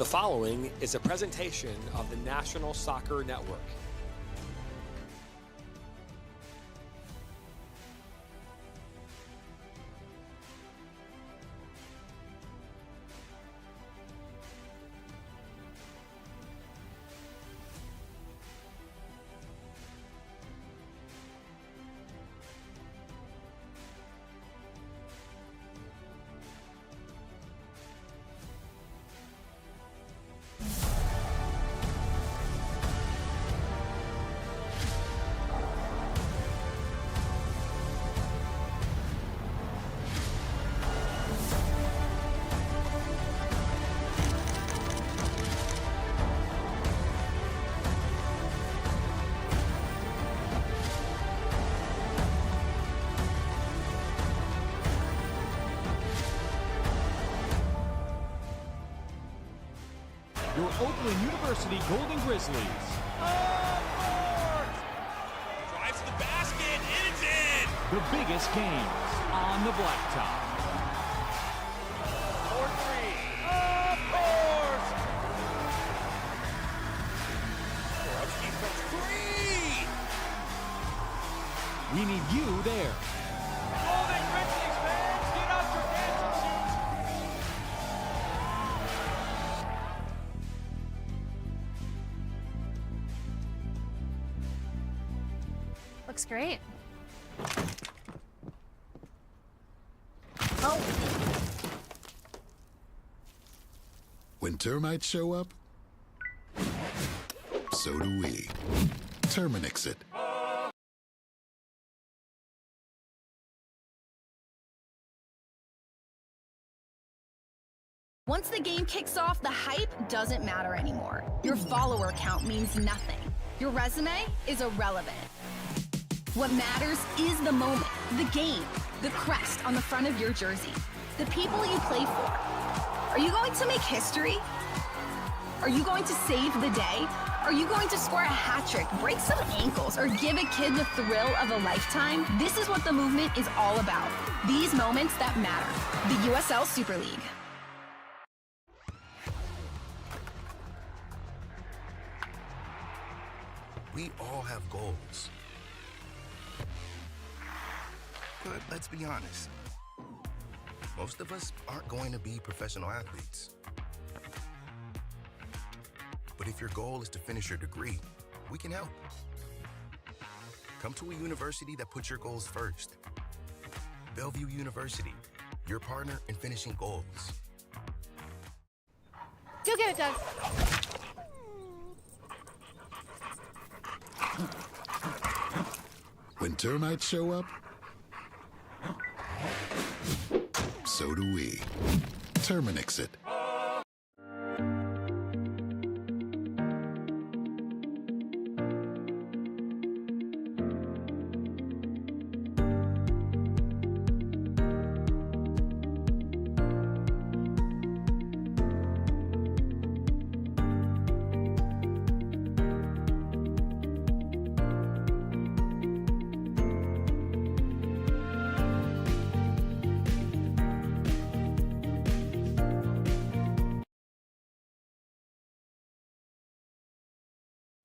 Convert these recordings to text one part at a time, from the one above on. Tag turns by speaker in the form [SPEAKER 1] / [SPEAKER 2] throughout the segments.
[SPEAKER 1] The following is a presentation of the National Soccer Network.
[SPEAKER 2] Your Oakland University Golden Grizzlies.
[SPEAKER 3] Drives to the basket, and it's in!
[SPEAKER 2] The biggest games on the blacktop.
[SPEAKER 3] 4-3. Of course! Borowski from three!
[SPEAKER 2] We need you there.
[SPEAKER 3] Golden Grizzlies fans, get out your dancing shoes!
[SPEAKER 4] Looks great. Oh.
[SPEAKER 5] When termites show up, so do we. Terminix it.
[SPEAKER 6] Once the game kicks off, the hype doesn't matter anymore. Your follower count means nothing. Your resume is irrelevant. What matters is the moment, the game, the crest on the front of your jersey, the people you play for. Are you going to make history? Are you going to save the day? Are you going to score a hat trick, break some ankles, or give a kid the thrill of a lifetime? This is what the movement is all about. These moments that matter. The USL Super League.
[SPEAKER 7] We all have goals. But let's be honest, most of us aren't going to be professional athletes. But if your goal is to finish your degree, we can help. Come to a university that puts your goals first. Bellevue University, your partner in finishing goals.
[SPEAKER 4] You'll get it done.
[SPEAKER 5] When termites show up, so do we. Terminix it.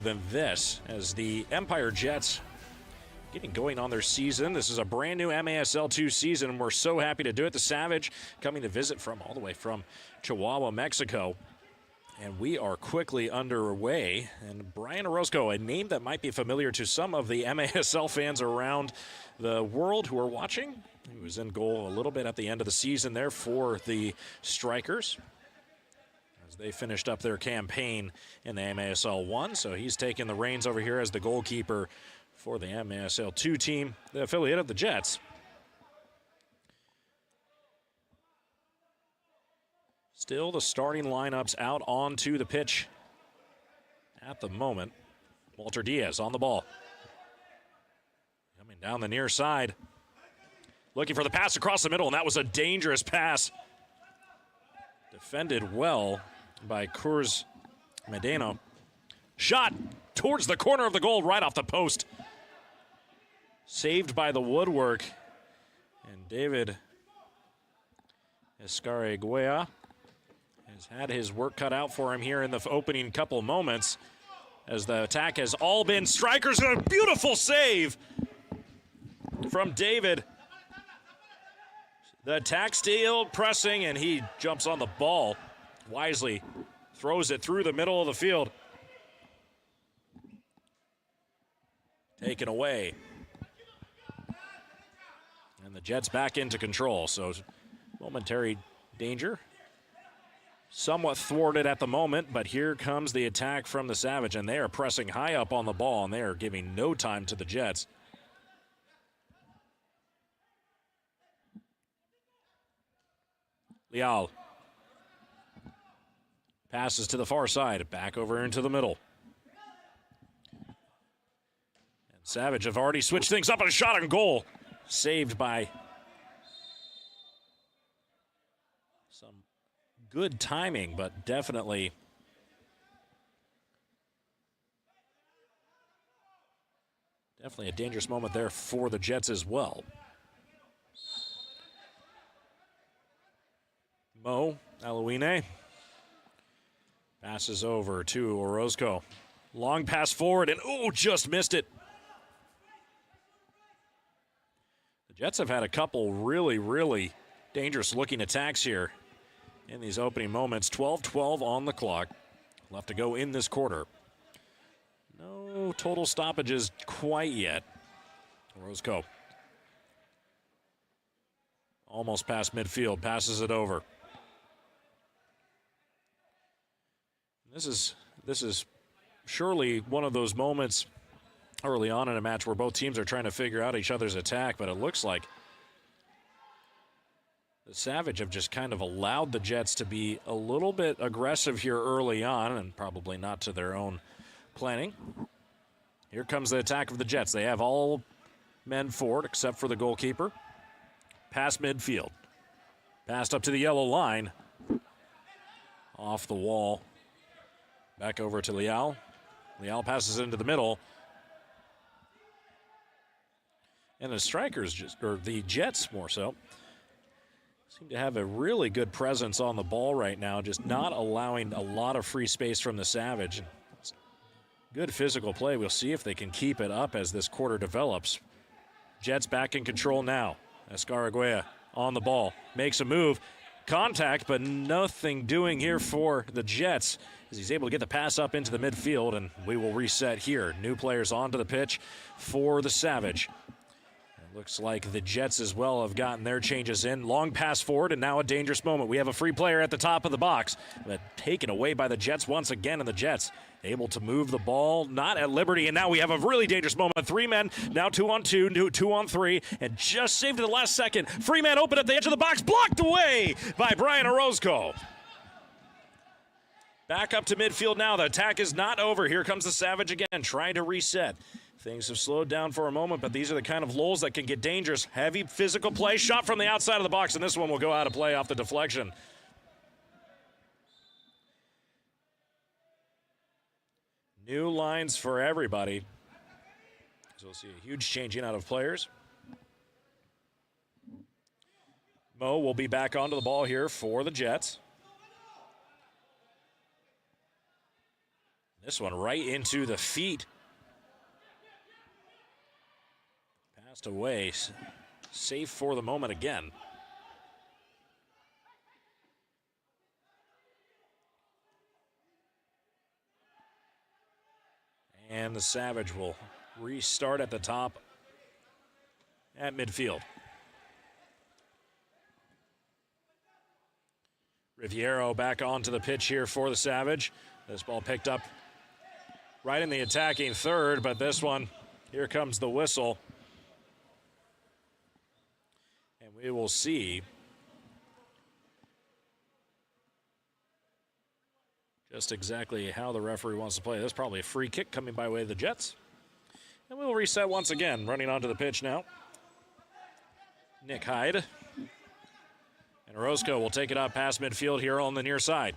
[SPEAKER 8] Than this, as the Empire Jets getting going on their season. This is a brand new MASL 2 season, and we're so happy to do it. The Savage coming to visit from all the way from Chihuahua, Mexico. And we are quickly underway. And Brian Orozco, a name that might be familiar to some of the MASL fans around the world who are watching. He was in goal a little bit at the end of the season there for the Strikers, they finished up their campaign in the MASL 1, so he's taking the reins over here as the goalkeeper for the MASL 2 team, the affiliate of the Jets. Still the starting lineups out onto the pitch at the moment. Walter Diaz on the ball. Coming down the near side. Looking for the pass across the middle, and that was a dangerous pass. Defended well by Cruz Medeno. Shot towards the corner of the goal, right off the post. Saved by the woodwork. And David Escariguea has had his work cut out for him here in the opening couple moments as the attack has all been strikers, and a beautiful save from David. The attack still pressing, and he jumps on the ball wisely, throws it through the middle of the field. Taken away. And the Jets back into control, so momentary danger. Somewhat thwarted at the moment, but here comes the attack from the Savage, and they are pressing high up on the ball, and they are giving no time to the Jets. Leal passes to the far side, back over into the middle. And Savage have already switched things up, and a shot on goal. Saved by some good timing, but definitely a dangerous moment there for the Jets as well. Mo Alouine passes over to Orozco. Long pass forward, and just missed it. The Jets have had a couple really dangerous looking attacks here in these opening moments. 12-12 on the clock. Left to go in this quarter. No total stoppages quite yet. Orozco almost past midfield, passes it over. This is surely one of those moments early on in a match where both teams are trying to figure out each other's attack, but it looks like the Savage have just kind of allowed the Jets to be a little bit aggressive here early on, and probably not to their own planning. Here comes the attack of the Jets. They have all men forward except for the goalkeeper. Past midfield. Passed up to the yellow line. Off the wall. Back over to Leal. Leal passes it into the middle. And the strikers, or the Jets more so, seem to have a really good presence on the ball right now, just not allowing a lot of free space from the Savage. Good physical play. We'll see if they can keep it up as this quarter develops. Jets back in control now. Escarraguea on the ball. Makes a move. Contact, but nothing doing here for the Jets as he's able to get the pass up into the midfield, and we will reset here. New players onto the pitch for the Savage. It looks like the Jets as well have gotten their changes in. Long pass forward, and now a dangerous moment. We have a free player at the top of the box, but taken away by the Jets once again, and the Jets able to move the ball, not at liberty, and now we have a really dangerous moment. Three men, now 2-on-2, 2-on-3, and just saved at the last second. Free man open at the edge of the box, blocked away by Brian Orozco. Back up to midfield now. The attack is not over. Here comes the Savage again, trying to reset. Things have slowed down for a moment, but these are the kind of lulls that can get dangerous. Heavy physical play, shot from the outside of the box, and this one will go out of play off the deflection. New lines for everybody. So we'll see a huge changing out of players. Mo will be back onto the ball here for the Jets. This one right into the feet. Passed away. Safe for the moment again. And the Savage will restart at the top at midfield. Riviero back onto the pitch here for the Savage. This ball picked up right in the attacking third, but this one, here comes the whistle. And we will see just exactly how the referee wants to play this. Probably a free kick coming by way of the Jets. And we'll reset once again. Running onto the pitch now, Nick Hyde. And Orozco will take it up past midfield here on the near side.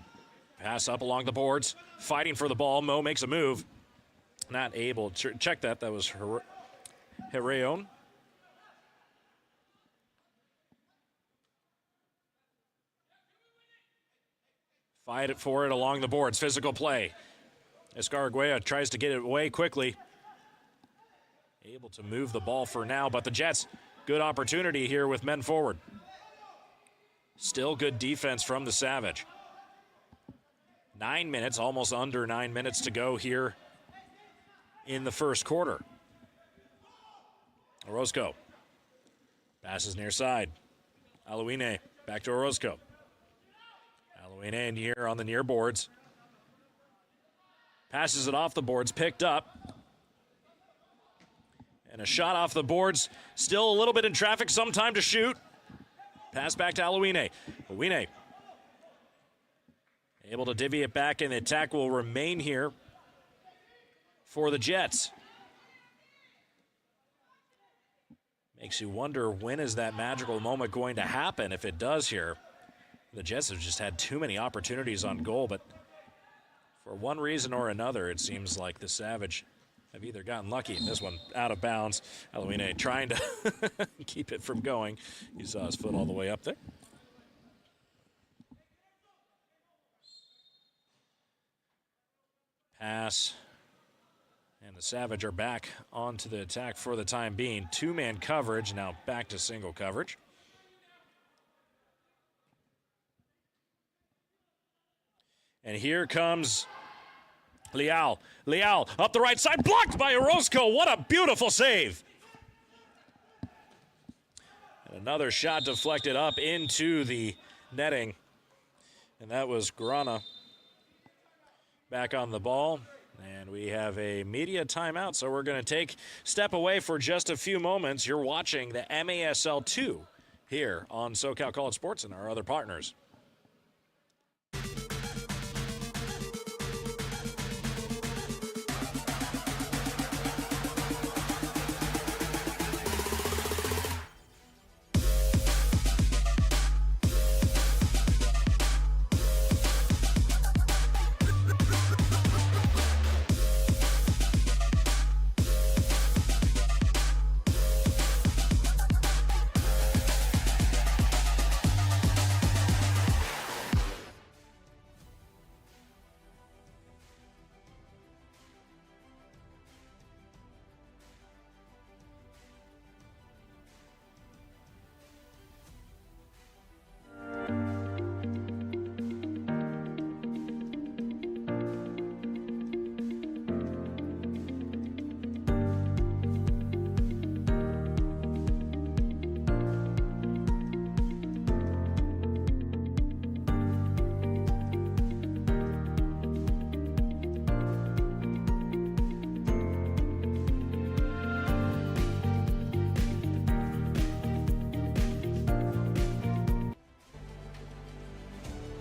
[SPEAKER 8] Pass up along the boards. Fighting for the ball. Mo makes a move. Not able to check that. That was Herreon. Fight it for it along the boards. Physical play. Escariguea tries to get it away quickly. Able to move the ball for now, but the Jets, good opportunity here with men forward. Still good defense from the Savage. 9 minutes, almost under 9 minutes to go here in the first quarter. Orozco passes near side. Alouine back to Orozco. Alouine in here on the near boards. Passes it off the boards, picked up. And a shot off the boards. Still a little bit in traffic, some time to shoot. Pass back to Alouine. Alouine able to divvy it back, and the attack will remain here for the Jets. Makes you wonder, when is that magical moment going to happen if it does here? The Jets have just had too many opportunities on goal, but for one reason or another, it seems like the Savage have either gotten lucky, and this one out of bounds. Alouine trying to keep it from going. He saw his foot all the way up there. Pass. And the Savage are back onto the attack for the time being. Two-man coverage, now back to single coverage. And here comes Leal. Leal up the right side, blocked by Orozco. What a beautiful save. And another shot deflected up into the netting. And that was Grana back on the ball. And we have a media timeout, so we're going to step away for just a few moments. You're watching the MASL 2 here on SoCal College Sports and our other partners.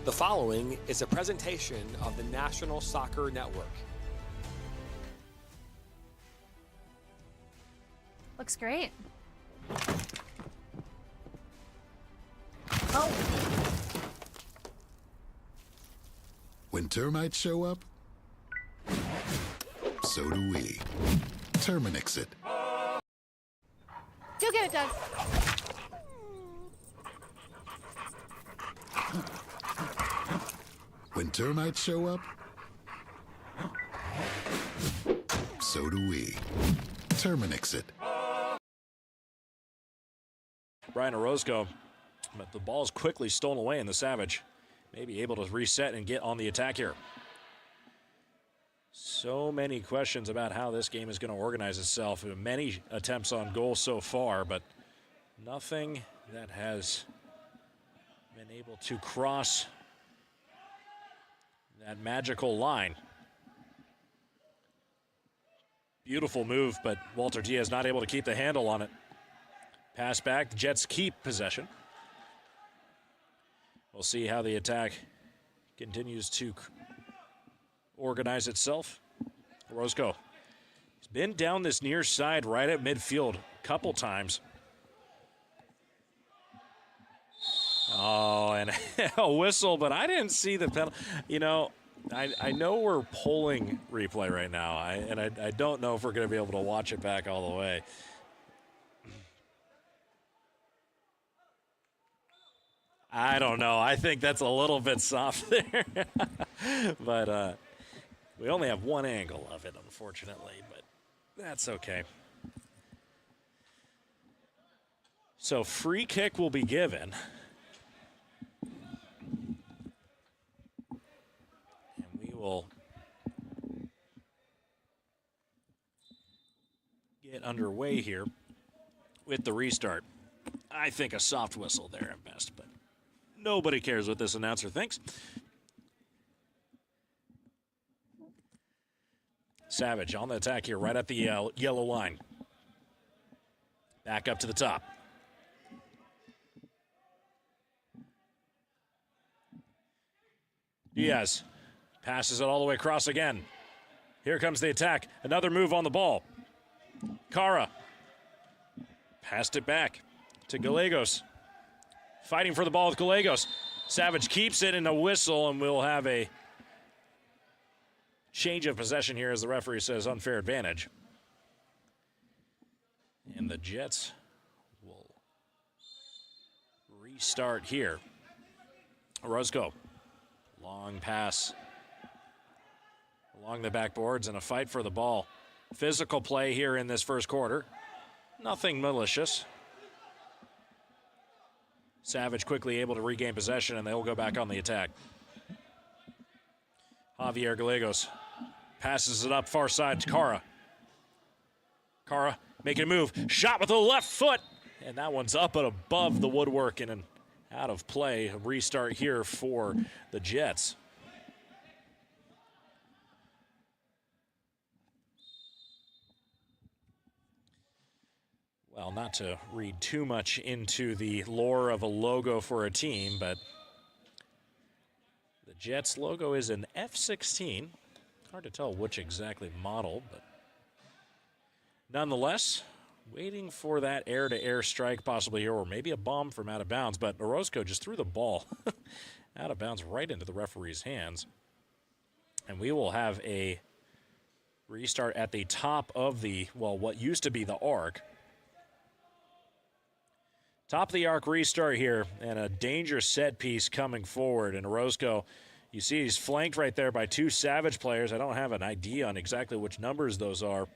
[SPEAKER 1] The following is a presentation of the National Soccer Network.
[SPEAKER 4] Looks great. Oh.
[SPEAKER 5] When termites show up, so do we. Terminix it.
[SPEAKER 4] Go get it, Doug.
[SPEAKER 5] When termites show up, so do we. Terminix it.
[SPEAKER 8] Brian Orozco, but the ball's quickly stolen away, and the Savage may be able to reset and get on the attack here. So many questions about how this game is going to organize itself. Many attempts on goal so far, but nothing that has been able to cross that magical line. Beautiful move, but Walter Diaz not able to keep the handle on it. Pass back, the Jets keep possession. We'll see how the attack continues to organize itself. Orozco, he's been down this near side right at midfield a couple times. Oh, and a whistle, but I didn't see the penalty. You know, I know we're polling replay right now, and I don't know if we're going to be able to watch it back all the way. I don't know. I think that's a little bit soft there. But we only have one angle of it, unfortunately, but that's okay. So free kick will be given. And we will get underway here with the restart. I think a soft whistle there at best, but nobody cares what this announcer thinks. Savage on the attack here, right at the yellow line. Back up to the top. Diaz passes it all the way across again. Here comes the attack. Another move on the ball. Cara passed it back to Gallegos. Fighting for the ball with Gallegos. Savage keeps it in a whistle, and we'll have a change of possession here as the referee says unfair advantage. And the Jets will restart here. Orozco. Long pass along the backboards and a fight for the ball. Physical play here in this first quarter. Nothing malicious. Savage quickly able to regain possession, and they'll go back on the attack. Javier Gallegos passes it up far side to Cara. Cara making a move. Shot with the left foot. And that one's up and above the woodwork and an out of play. A restart here for the Jets. Well, not to read too much into the lore of a logo for a team, but the Jets logo is an F-16. Hard to tell which exactly model, but nonetheless, waiting for that air-to-air strike possibly here, or maybe a bomb from out of bounds, but Orozco just threw the ball out of bounds right into the referee's hands. And we will have a restart at the top of the, well, what used to be the arc. Top of the arc restart here, and a dangerous set piece coming forward. And Orozco, you see he's flanked right there by two Savage players. I don't have an idea on exactly which numbers those are.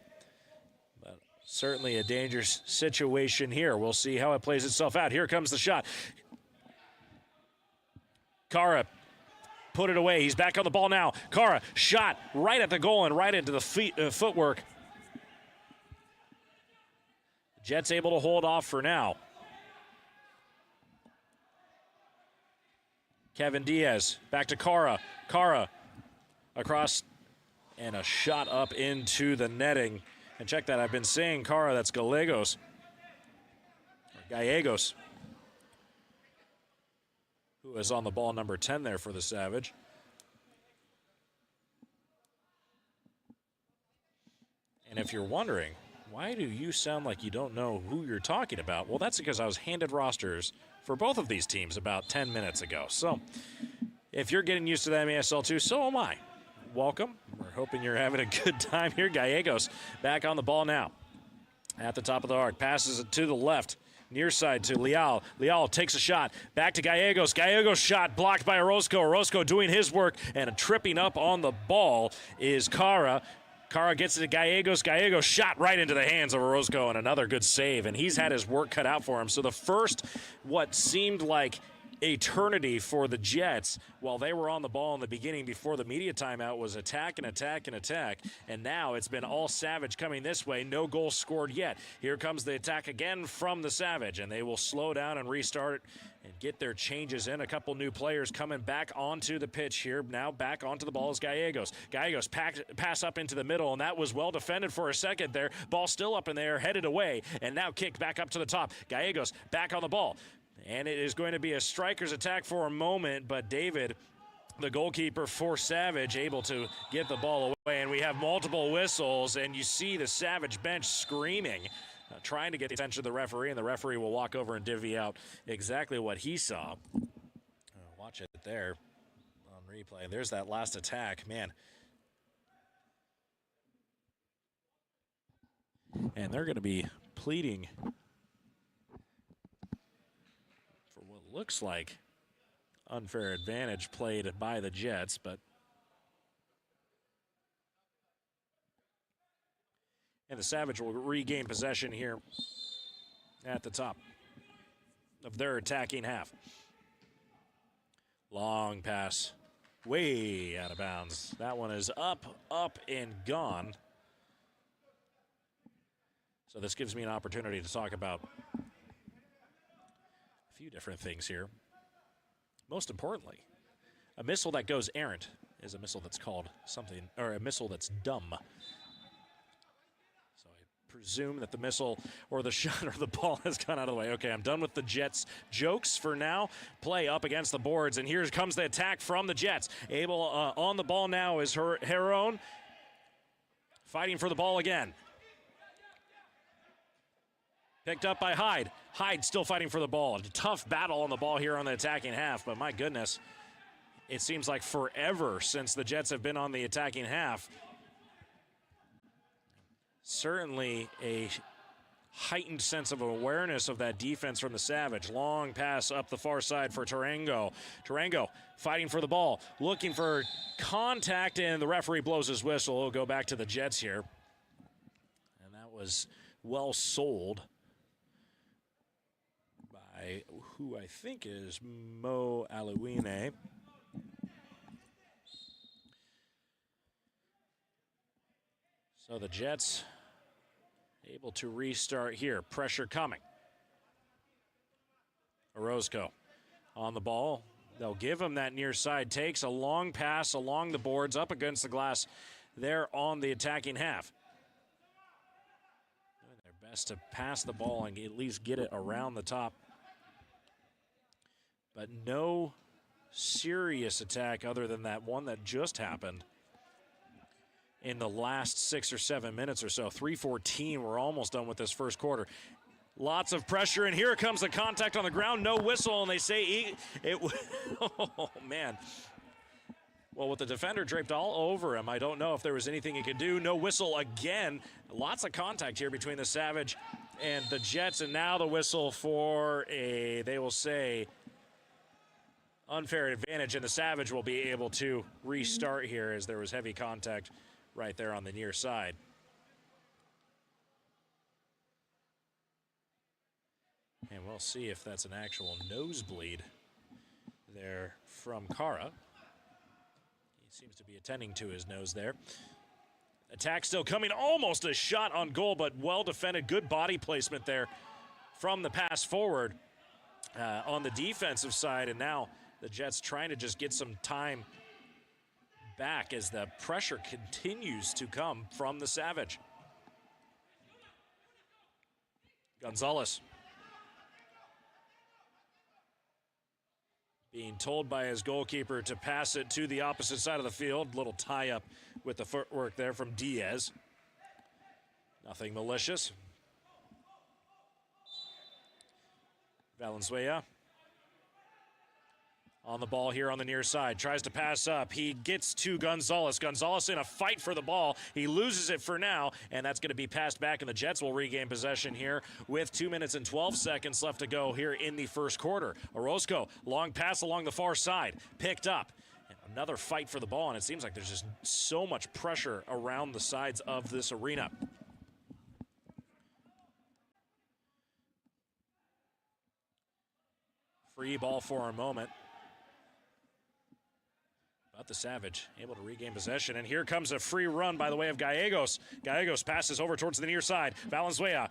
[SPEAKER 8] But certainly a dangerous situation here. We'll see how it plays itself out. Here comes the shot. Cara put it away. He's back on the ball now. Cara shot right at the goal and right into the footwork. Jets able to hold off for now. Kevin Diaz back to Cara. Cara across and a shot up into the netting. And check that, I've been saying Cara, that's Gallegos. Or Gallegos. Who is on the ball number 10 there for the Savage. And if you're wondering, why do you sound like you don't know who you're talking about? Well, that's because I was handed rosters for both of these teams about 10 minutes ago. So if you're getting used to the MASL 2, so am I. Welcome. We're hoping you're having a good time here. Gallegos back on the ball now. At the top of the arc. Passes it to the left. Near side to Leal. Leal takes a shot. Back to Gallegos. Gallegos shot blocked by Orozco. Orozco doing his work and tripping up on the ball is Cara. Cara gets it to Gallegos. Gallegos shot right into the hands of Orozco and another good save. And he's had his work cut out for him. So the first, what seemed like eternity for the Jets while they were on the ball in the beginning before the media timeout was attack and attack and attack. And now it's been all Savage coming this way. No goals scored yet. Here comes the attack again from the Savage. And they will slow down and restart it and get their changes in. A couple new players coming back onto the pitch here. Now back onto the ball is Gallegos. Gallegos pass up into the middle, and that was well defended for a second there. Ball still up in the air, headed away, and now kicked back up to the top. Gallegos back on the ball. And it is going to be a striker's attack for a moment, but David, the goalkeeper for Savage, able to get the ball away. And we have multiple whistles, and you see the Savage bench screaming, trying to get the attention of the referee, and the referee will walk over and divvy out exactly what he saw. Watch it there on replay. There's that last attack, man. And they're going to be pleading for what looks like unfair advantage played by the Jets, but and the Savage will regain possession here at the top of their attacking half. Long pass, way out of bounds. That one is up, and gone. So this gives me an opportunity to talk about a few different things here. Most importantly, a missile that goes errant is a missile that's called something, or a missile that's dumb. So I presume that the missile or the shot or the ball has gone out of the way. Okay, I'm done with the Jets jokes for now. Play up against the boards, and here comes the attack from the Jets. Able on the ball now is Heron, fighting for the ball again. Picked up by Hyde. Hyde still fighting for the ball. A tough battle on the ball here on the attacking half, but my goodness, it seems like forever since the Jets have been on the attacking half. Certainly a heightened sense of awareness of that defense from the Savage. Long pass up the far side for Tarango. Tarango fighting for the ball, looking for contact, and the referee blows his whistle. It'll go back to the Jets here. And that was well sold by who I think is Mo Alouine. So the Jets able to restart here. Pressure coming. Orozco on the ball. They'll give him that near side. Takes a long pass along the boards up against the glass there on the attacking half. Doing their best to pass the ball and at least get it around the top. But no serious attack other than that one that just happened in the last 6 or 7 minutes or so. 3:14, we're almost done with this first quarter. Lots of pressure, and here comes the contact on the ground. No whistle, and they say oh, man. Well, with the defender draped all over him, I don't know if there was anything he could do. No whistle again. Lots of contact here between the Savage and the Jets, and now the whistle for they will say, unfair advantage, and the Savage will be able to restart here as there was heavy contact right there on the near side. And we'll see if that's an actual nosebleed there from Kara. He seems to be attending to his nose there. Attack still coming, almost a shot on goal, but well defended. Good body placement there from the pass forward on the defensive side, and now the Jets trying to just get some time back as the pressure continues to come from the Savage. Gonzalez being told by his goalkeeper to pass it to the opposite side of the field. Little tie-up with the footwork there from Diaz. Nothing malicious. Valenzuela on the ball here on the near side. Tries to pass up. He gets to Gonzalez. Gonzalez in a fight for the ball. He loses it for now, and that's going to be passed back, and the Jets will regain possession here with 2 minutes and 12 seconds left to go here in the first quarter. Orozco, long pass along the far side. Picked up. And another fight for the ball, and it seems like there's just so much pressure around the sides of this arena. Free ball for a moment. But the Savage able to regain possession, and here comes a free run by the way of Gallegos. Gallegos passes over towards the near side. Valenzuela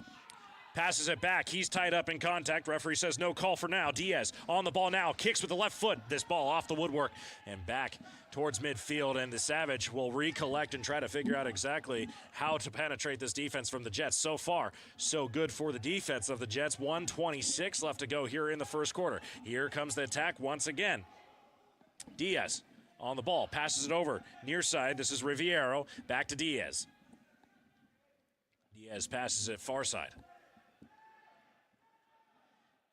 [SPEAKER 8] passes it back. He's tied up in contact. Referee says no call for now. Diaz on the ball now. Kicks with the left foot. This ball off the woodwork and back towards midfield, and the Savage will recollect and try to figure out exactly how to penetrate this defense from the Jets. So far, so good for the defense of the Jets. 1:26 left to go here in the first quarter. Here comes the attack once again. Diaz on the ball, passes it over, near side. This is Riviero, back to Diaz. Diaz passes it far side.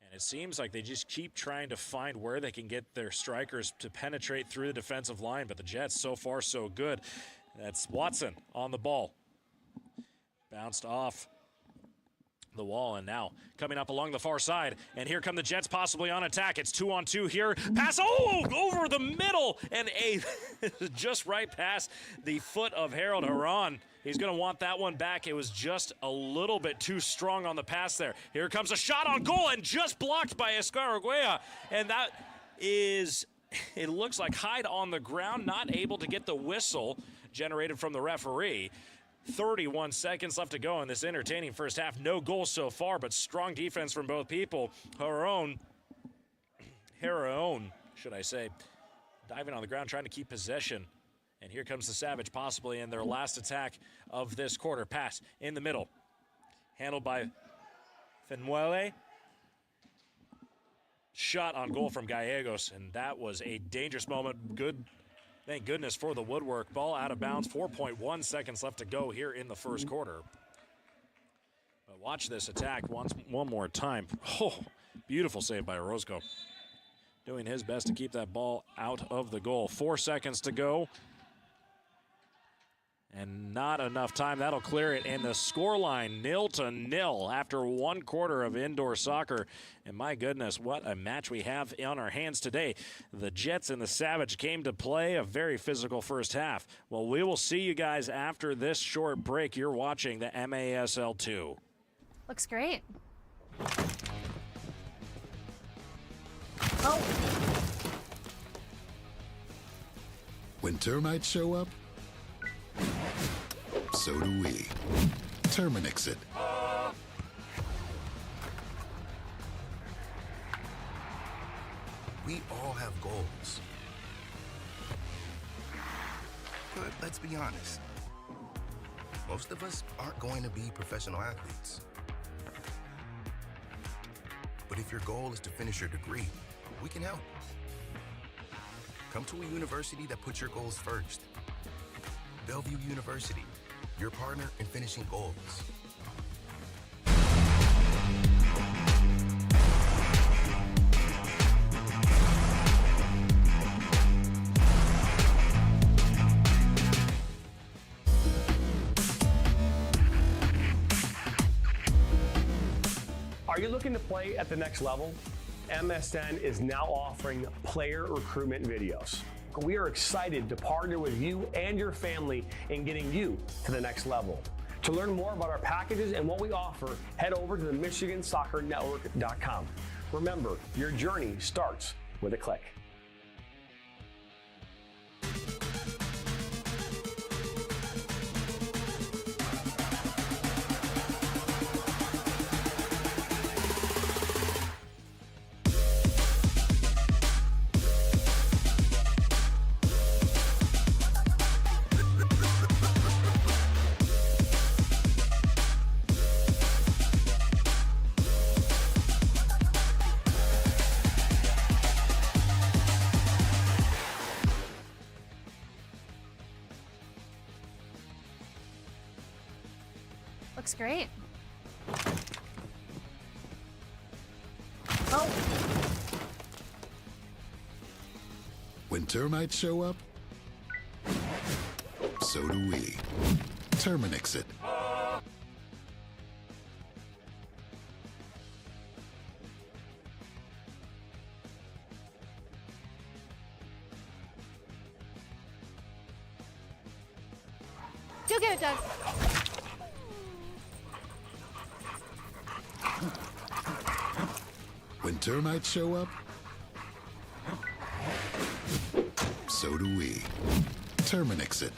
[SPEAKER 8] And it seems like they just keep trying to find where they can get their strikers to penetrate through the defensive line, but the Jets, so far, so good. That's Watson on the ball. Bounced off the wall, and now coming up along the far side, and here come the Jets possibly on attack. It's 2-on-2 here. Pass, over the middle, and just right past the foot of Harold Haran. He's going to want that one back. It was just a little bit too strong on the pass there. Here comes a shot on goal, and just blocked by Escariguea, and that is, it looks like Hyde on the ground, not able to get the whistle generated from the referee. 31 seconds left to go in this entertaining first half. No goals so far, but strong defense from both people. Haron, should I say, diving on the ground, trying to keep possession. And here comes the Savage, possibly in their last attack of this quarter. Pass in the middle, handled by Fenuele. Shot on goal from Gallegos, and that was a dangerous moment. Good. Thank goodness for the woodwork. Ball out of bounds, 4.1 seconds left to go here in the first quarter. But watch this attack one more time. Oh, beautiful save by Orozco. Doing his best to keep that ball out of the goal. 4 seconds to go. And not enough time. That'll clear it. And the scoreline 0-0 after 1 quarter of indoor soccer. And my goodness, what a match we have on our hands today. The Jets and the Savage came to play a very physical first half. Well, we will see you guys after this short break. You're watching the MASL 2.
[SPEAKER 4] Looks great.
[SPEAKER 5] When termites show up, so do we. Terminix it.
[SPEAKER 7] We all have goals. But let's be honest. Most of us aren't going to be professional athletes. But if your goal is to finish your degree, we can help. Come to a university that puts your goals first. Bellevue University, your partner in finishing goals.
[SPEAKER 9] Are you looking to play at the next level? MSN is now offering player recruitment videos. We are excited to partner with you and your family in getting you to the next level. To learn more about our packages and what we offer, head over to the MichiganSoccerNetwork.com. Remember, your journey starts with a click.
[SPEAKER 4] Looks great.
[SPEAKER 5] When termites show up, so do we. Terminix it.
[SPEAKER 4] Go get it, Doug.
[SPEAKER 5] When termites show up, so do we. Terminix it.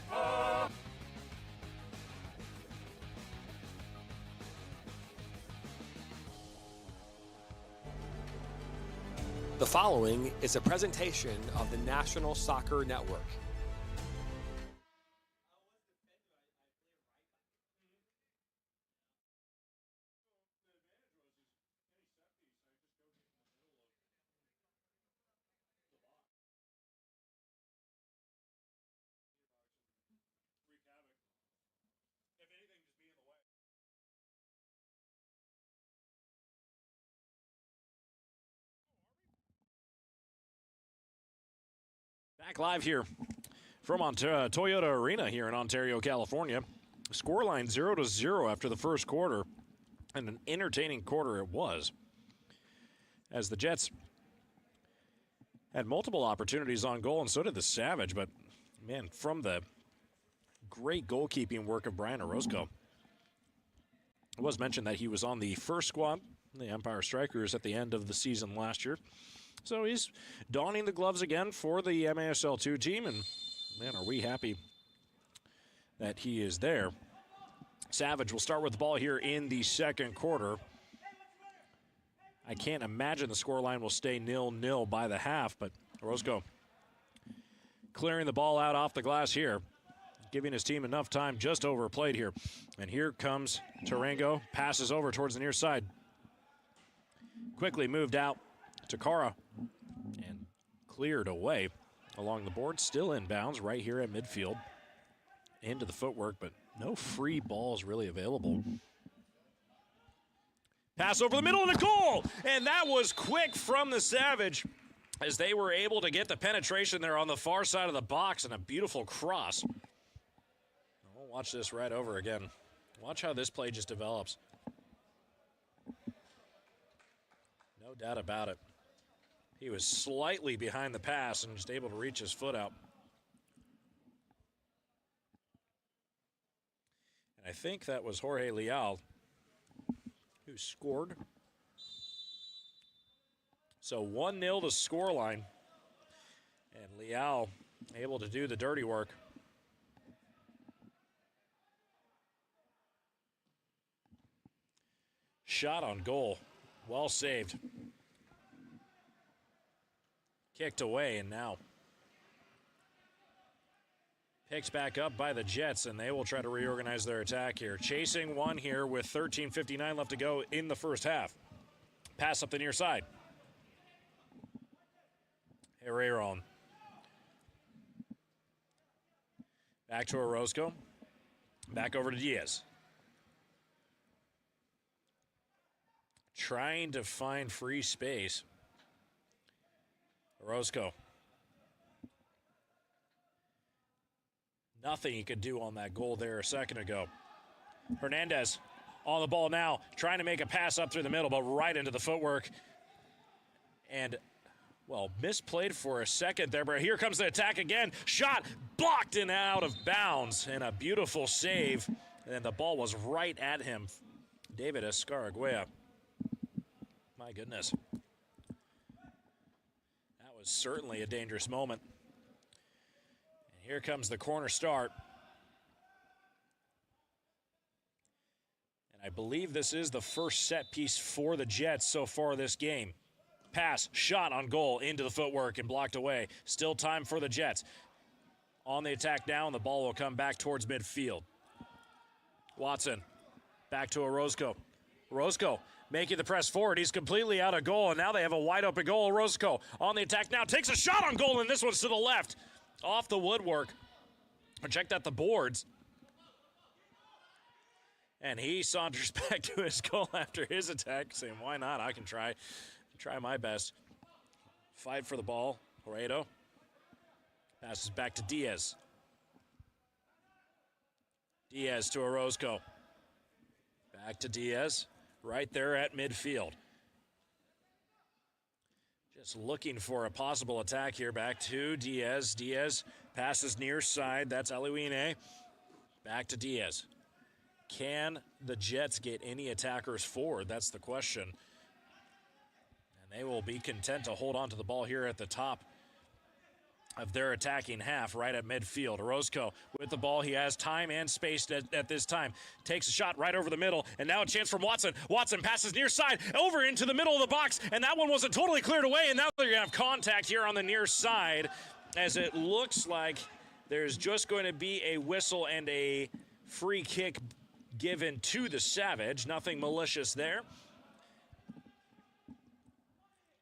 [SPEAKER 1] The following is a presentation of the National Soccer Network.
[SPEAKER 8] Back live here from Toyota Arena here in Ontario, California. Scoreline 0-0 after the first quarter. And an entertaining quarter it was, as the Jets had multiple opportunities on goal, and so did the Savage. But, man, from the great goalkeeping work of Brian Orozco. It was mentioned that he was on the first squad, the Empire Strikers, at the end of the season last year. So he's donning the gloves again for the MASL2 team, and, man, are we happy that he is there. Savage will start with the ball here in the second quarter. I can't imagine the scoreline will stay 0-0 by the half, but Orozco clearing the ball out off the glass here, giving his team enough time, just overplayed here. And here comes Tarango, passes over towards the near side. Quickly moved out to Kara and cleared away along the board, still inbounds right here at midfield. Into the footwork, but no free balls really available. Pass over the middle of the goal, and that was quick from the Savage as they were able to get the penetration there on the far side of the box, and a beautiful cross. We'll watch this right over again. Watch how this play just develops. No doubt about it. He was slightly behind the pass and just able to reach his foot out. And I think that was Jorge Leal who scored. So 1-0 to scoreline. And Leal able to do the dirty work. Shot on goal. Well saved. Kicked away, and now picked back up by the Jets, and they will try to reorganize their attack here. Chasing one here with 13:59 left to go in the first half. Pass up the near side. Herreron. Back to Orozco. Back over to Diaz. Trying to find free space. Orozco. Nothing he could do on that goal there a second ago. Hernandez on the ball now, trying to make a pass up through the middle, but right into the footwork. And, well, misplayed for a second there, but here comes the attack again. Shot blocked and out of bounds, and a beautiful save. And the ball was right at him. David Escarraguea. My goodness. That was certainly a dangerous moment. Here comes the corner start. And I believe this is the first set piece for the Jets so far this game. Pass, shot on goal, into the footwork and blocked away. Still time for the Jets. On the attack now, and the ball will come back towards midfield. Watson, back to Orozco. Orozco making the press forward. He's completely out of goal, and now they have a wide open goal. Orozco on the attack now, takes a shot on goal, and this one's to the left. Off the woodwork. Checked out the boards. And he saunters back to his goal after his attack, saying, why not? I can try my best. Fight for the ball. Laredo passes back to Diaz. Diaz to Orozco. Back to Diaz. Right there at midfield. Just looking for a possible attack here. Back to Diaz. Diaz passes near side. That's Aliwine. Back to Diaz. Can the Jets get any attackers forward? That's the question. And they will be content to hold on to the ball here at the top of their attacking half, right at midfield. Orozco with the ball. He has time and space at this time. Takes a shot right over the middle, and now a chance from Watson. Watson passes near side over into the middle of the box, and that one wasn't totally cleared away, and now they're going to have contact here on the near side, as it looks like there's just going to be a whistle and a free kick given to the Savage. Nothing malicious there.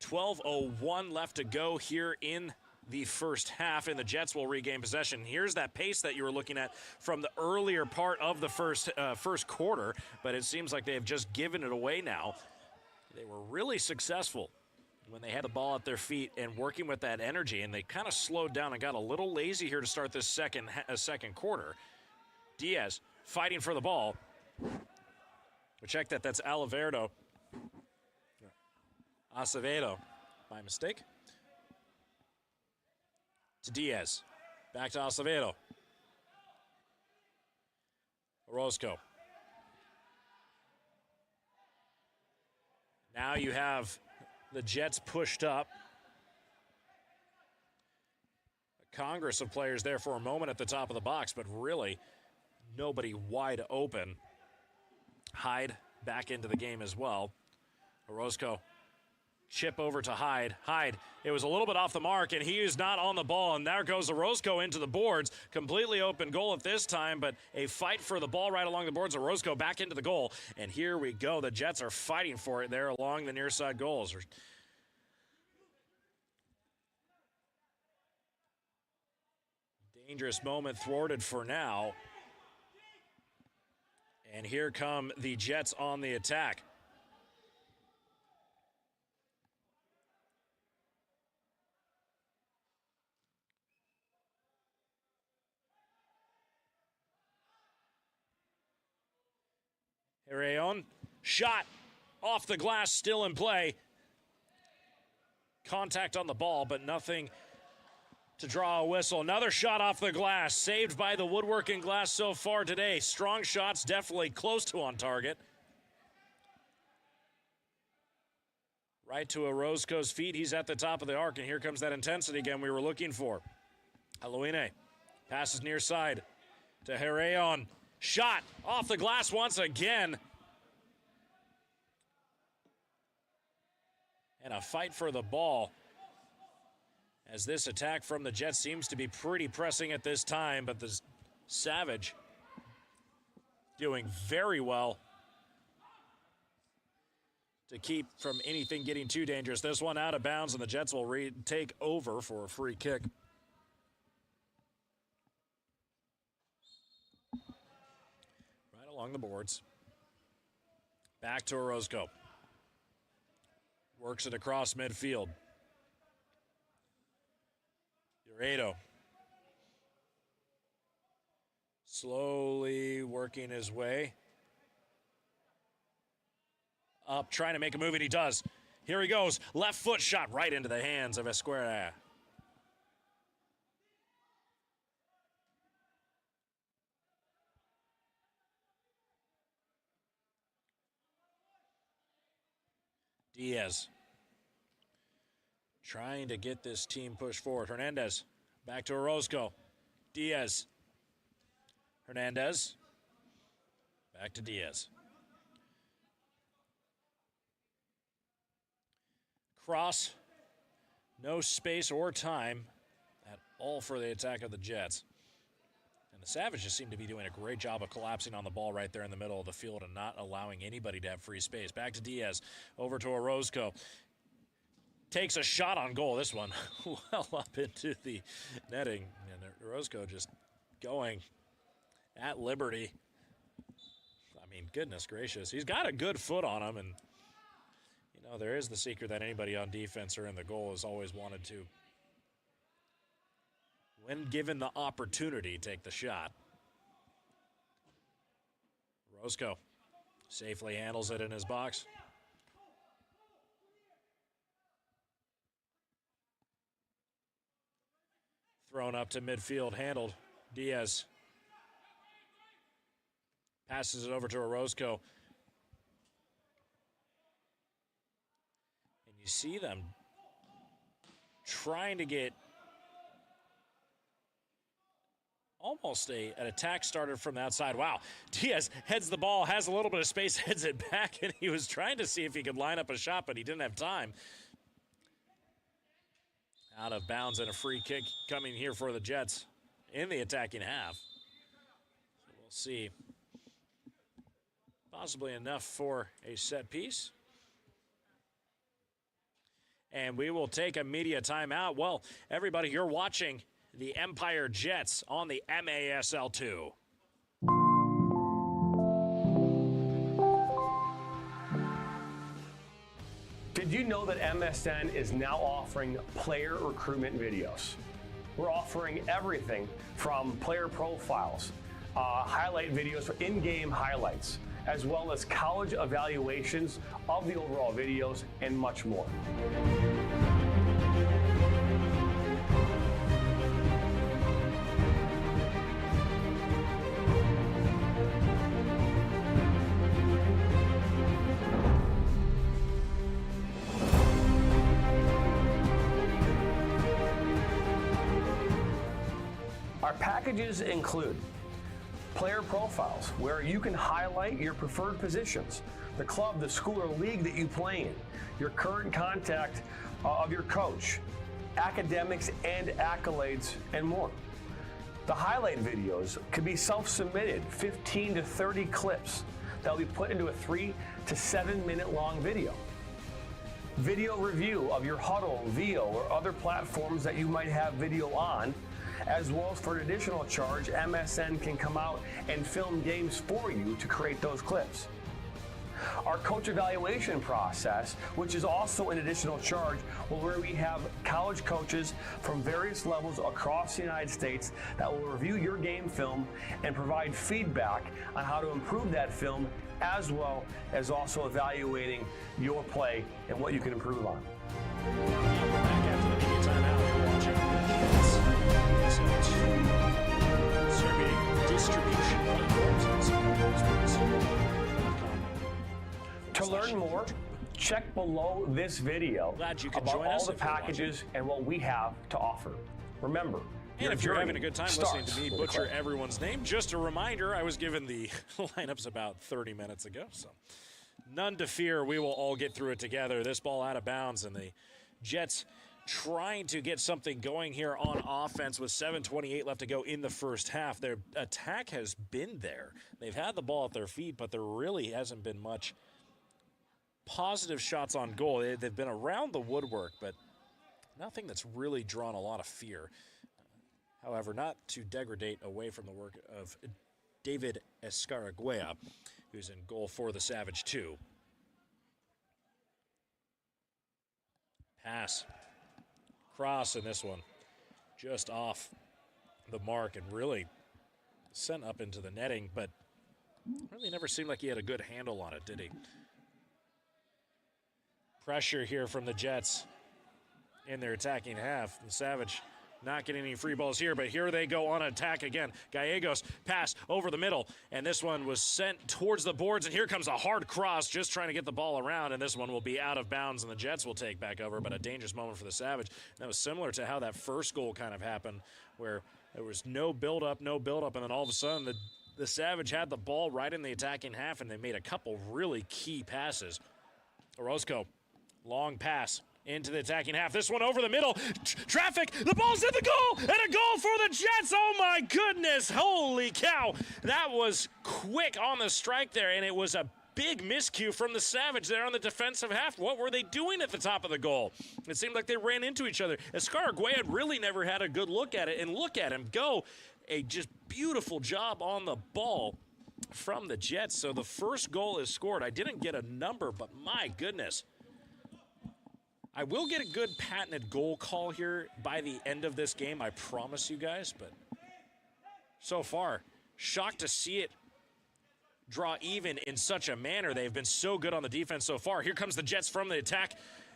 [SPEAKER 8] 12:01 left to go here in the first half, and the Jets will regain possession. Here's that pace that you were looking at from the earlier part of the first quarter, but it seems like they have just given it away now. They were really successful when they had the ball at their feet and working with that energy, and they kind of slowed down and got a little lazy here to start this second quarter. Diaz fighting for the ball. We checked that. That's Acevedo. Acevedo. My mistake. To Diaz. Back to Acevedo. Orozco. Now you have the Jets pushed up. A congress of players there for a moment at the top of the box, but really nobody wide open. Hyde back into the game as well. Orozco. Chip over to Hyde. Hyde, it was a little bit off the mark, and he is not on the ball. And there goes Orozco into the boards. Completely open goal at this time, but a fight for the ball right along the boards. Orozco back into the goal. And here we go. The Jets are fighting for it there along the near side goals. Dangerous moment thwarted for now. And here come the Jets on the attack. Herreon, shot off the glass, still in play. Contact on the ball, but nothing to draw a whistle. Another shot off the glass, saved by the woodworking glass so far today. Strong shots, definitely close to on target. Right to Orozco's feet. He's at the top of the arc, and here comes that intensity again we were looking for. Alouine passes near side to Herreon. Shot off the glass once again. And a fight for the ball as this attack from the Jets seems to be pretty pressing at this time, but the Savage doing very well to keep from anything getting too dangerous. This one out of bounds, and the Jets will take over for a free kick. Along the boards. Back to Orozco. Works it across midfield. Uredo. Slowly working his way up, trying to make a move, and he does. Here he goes. Left foot shot right into the hands of Esquerra. Diaz trying to get this team pushed forward. Hernandez back to Orozco. Diaz. Hernandez back to Diaz. Cross. No space or time at all for the attack of the Jets. And the Savages seem to be doing a great job of collapsing on the ball right there in the middle of the field and not allowing anybody to have free space. Back to Diaz, over to Orozco. Takes a shot on goal. This one well up into the netting. And Orozco just going at liberty. I mean, goodness gracious. He's got a good foot on him. And, you know, there is the secret that anybody on defense or in the goal has always wanted to, when given the opportunity, take the shot. Orozco safely handles it in his box. Thrown up to midfield, handled. Diaz passes it over to Orozco. And you see them trying to get almost an attack started from the outside. Wow. Diaz heads the ball, has a little bit of space, heads it back, and he was trying to see if he could line up a shot, but he didn't have time. Out of bounds and a free kick coming here for the Jets in the attacking half. So we'll see. Possibly enough for a set piece. And we will take a media timeout. Well, everybody, you're watching the Empire Jets on the MASL 2.
[SPEAKER 9] Did you know that MSN is now offering player recruitment videos? We're offering everything from player profiles, highlight videos for in-game highlights, as well as college evaluations of the overall videos, and much more. Our packages include player profiles, where you can highlight your preferred positions, the club, the school, or league that you play in, your current contact of your coach, academics and accolades, and more. The highlight videos can be self-submitted, 15 to 30 clips that will be put into a 3 to 7 minute long video. Video review of your Huddle, VO, or other platforms that you might have video on, as well as for an additional charge, MSN can come out and film games for you to create those clips. Our coach evaluation process, which is also an additional charge, where we have college coaches from various levels across the United States that will review your game film and provide feedback on how to improve that film, as well as also evaluating your play and what you can improve on.
[SPEAKER 8] Back after the media timeout, you're watching surveying distribution platforms.
[SPEAKER 9] To learn more, check below this video
[SPEAKER 8] Glad you could
[SPEAKER 9] about
[SPEAKER 8] join
[SPEAKER 9] all
[SPEAKER 8] us
[SPEAKER 9] the
[SPEAKER 8] if you're
[SPEAKER 9] packages and what we have to offer. Remember,
[SPEAKER 8] and if you're having a good time listening to me
[SPEAKER 9] with a
[SPEAKER 8] butcher
[SPEAKER 9] click.
[SPEAKER 8] everyone's name, just a reminder, I was given the lineups about 30 minutes ago, so none to fear. We will all get through it together. This ball out of bounds, and the Jets trying to get something going here on offense with 7:28 left to go in the first half. Their attack has been there. They've had the ball at their feet, but there really hasn't been much positive shots on goal. They've been around the woodwork, but nothing that's really drawn a lot of fear. However, not to degrade away from the work of David Escarraguea, who's in goal for the Savage 2. Pass. Cross in this one. Just off the mark and really sent up into the netting, but really never seemed like he had a good handle on it, did he? Pressure here from the Jets in their attacking half. The Savage not getting any free balls here, but here they go on attack again. Gallegos pass over the middle, and this one was sent towards the boards, and here comes a hard cross, just trying to get the ball around, and this one will be out of bounds, and the Jets will take back over, but a dangerous moment for the Savage. And that was similar to how that first goal kind of happened, where there was no build-up, and then all of a sudden the Savage had the ball right in the attacking half, and they made a couple really key passes. Orozco, long pass into the attacking half. This one over the middle. Traffic. The ball's in the goal. And a goal for the Jets. Oh, my goodness. Holy cow. That was quick on the strike there, and it was a big miscue from the Savage there on the defensive half. What were they doing at the top of the goal? It seemed like they ran into each other. Escarraguea really never had a good look at it, and look at him go. A just beautiful job on the ball from the Jets. So the first goal is scored. I didn't get a number, but my goodness. I will get a good patented goal call here by the end of this game, I promise you guys, but so far, shocked to see it draw even in such a manner. They've been so good on the defense so far. Here comes the Jets from the attack,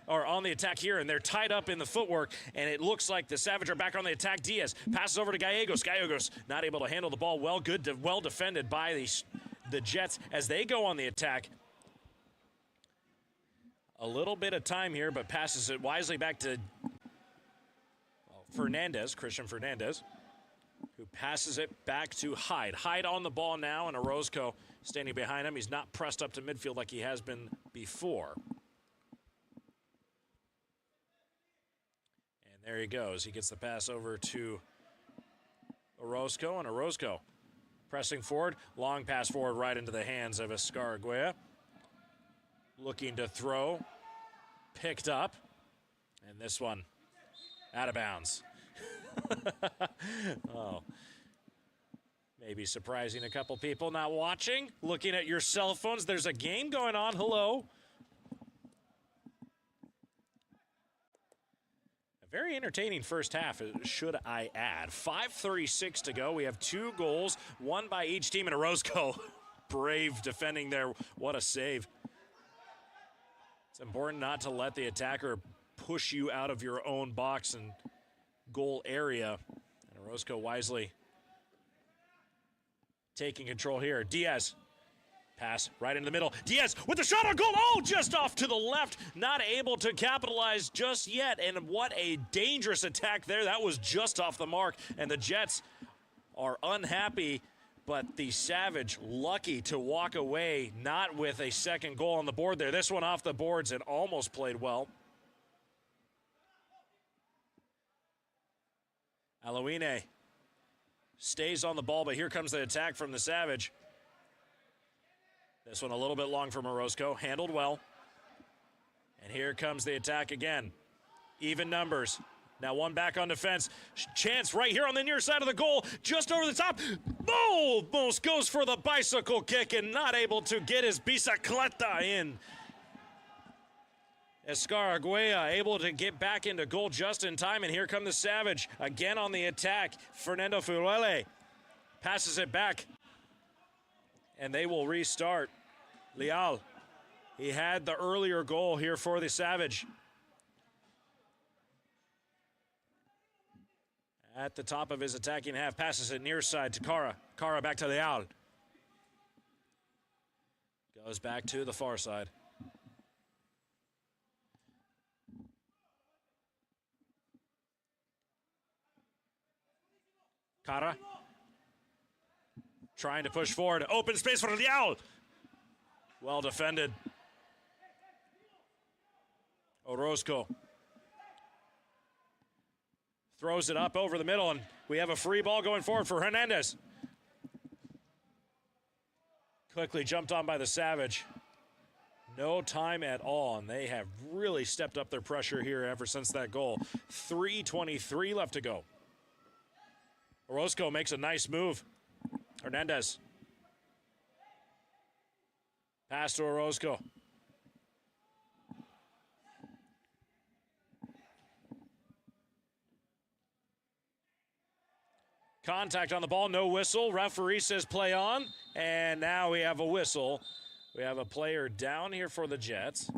[SPEAKER 8] or on the attack here, and they're tied up in the footwork, and it looks like the Savage are back on the attack. Diaz passes over to Gallegos. Gallegos not able to handle the ball well. Well defended by the Jets as they go on the attack. A little bit of time here, but passes it wisely back to Fernandez, Christian Fernandez, who passes it back to Hyde. Hyde on the ball now, and Orozco standing behind him. He's not pressed up to midfield like he has been before. And there he goes. He gets the pass over to Orozco, and Orozco pressing forward. Long pass forward right into the hands of Escarraguea. Looking to throw, picked up, and this one out of bounds. Oh, maybe surprising a couple people not watching, looking at your cell phones. There's a game going on. Hello. Very entertaining first half, should I add. 5:36 to go. We have 2 goals, one by each team, and Orozco, brave defending there. What a save. It's important not to let the attacker push you out of your own box and goal area. And Orozco wisely taking control here. Diaz. Pass right into the middle. Diaz with the shot on goal. Oh, just off to the left. Not able to capitalize just yet. And what a dangerous attack there. That was just off the mark. And the Jets are unhappy, but the Savage lucky to walk away, not with a second goal on the board there. This one off the boards and almost played well. Alouine stays on the ball, but here comes the attack from the Savage. This one a little bit long from Orozco, handled well. And here comes the attack again. Even numbers. Now one back on defense. Chance right here on the near side of the goal, just over the top. Almost goes for the bicycle kick and not able to get his bicicleta in. Escaragüea able to get back into goal just in time, and here come the Savage. Again on the attack, Fernando Furuele passes it back. And they will restart. Leal, he had the earlier goal here for the Savage. At the top of his attacking half, passes it near side to Cara. Cara back to Leal. Goes back to the far side. Cara. Trying to push forward. Open space for Leal. Well defended. Orozco throws it up over the middle, and we have a free ball going forward for Hernandez. Quickly jumped on by the Savage. No time at all, and they have really stepped up their pressure here ever since that goal. 3:23 left to go. Orozco makes a nice move. Hernandez. Pass to Orozco. Contact on the ball, no whistle. Referee says play on, and now we have a whistle. We have a player down here for the Jets.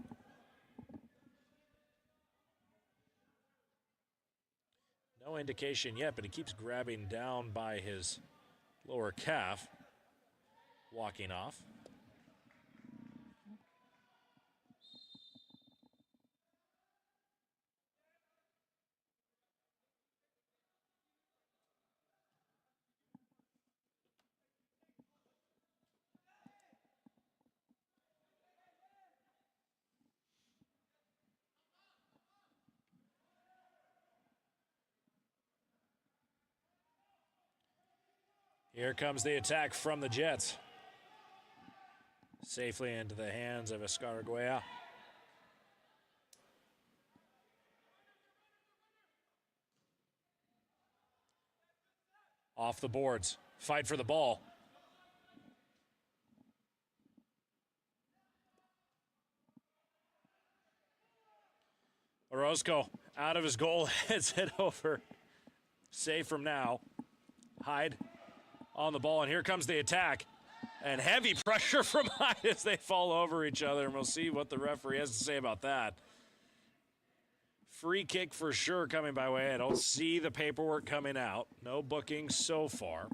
[SPEAKER 8] No indication yet, but he keeps grabbing down by his lower calf, walking off. Here comes the attack from the Jets. Safely into the hands of Escaragüea. Off the boards. Fight for the ball. Orozco out of his goal, heads it over. Save from now. Hyde on the ball, and here comes the attack. And heavy pressure from Hyde as they fall over each other, and we'll see what the referee has to say about that. Free kick for sure coming by way. I don't see the paperwork coming out. No bookings so far.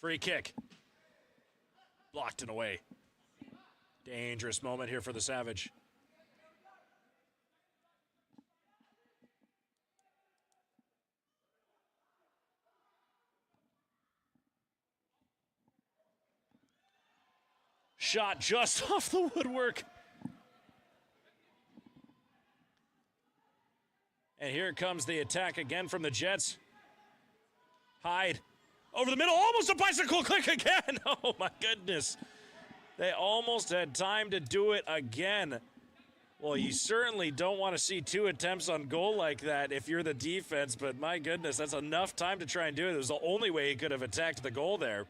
[SPEAKER 8] Free kick. Blocked and away. Dangerous moment here for the Savage. Shot just off the woodwork. And here comes the attack again from the Jets. Hyde Over the middle, almost a bicycle kick again. Oh my goodness. They almost had time to do it again. Well, you certainly don't want to see 2 attempts on goal like that if you're the defense, but my goodness, that's enough time to try and do it. It was the only way he could have attacked the goal there.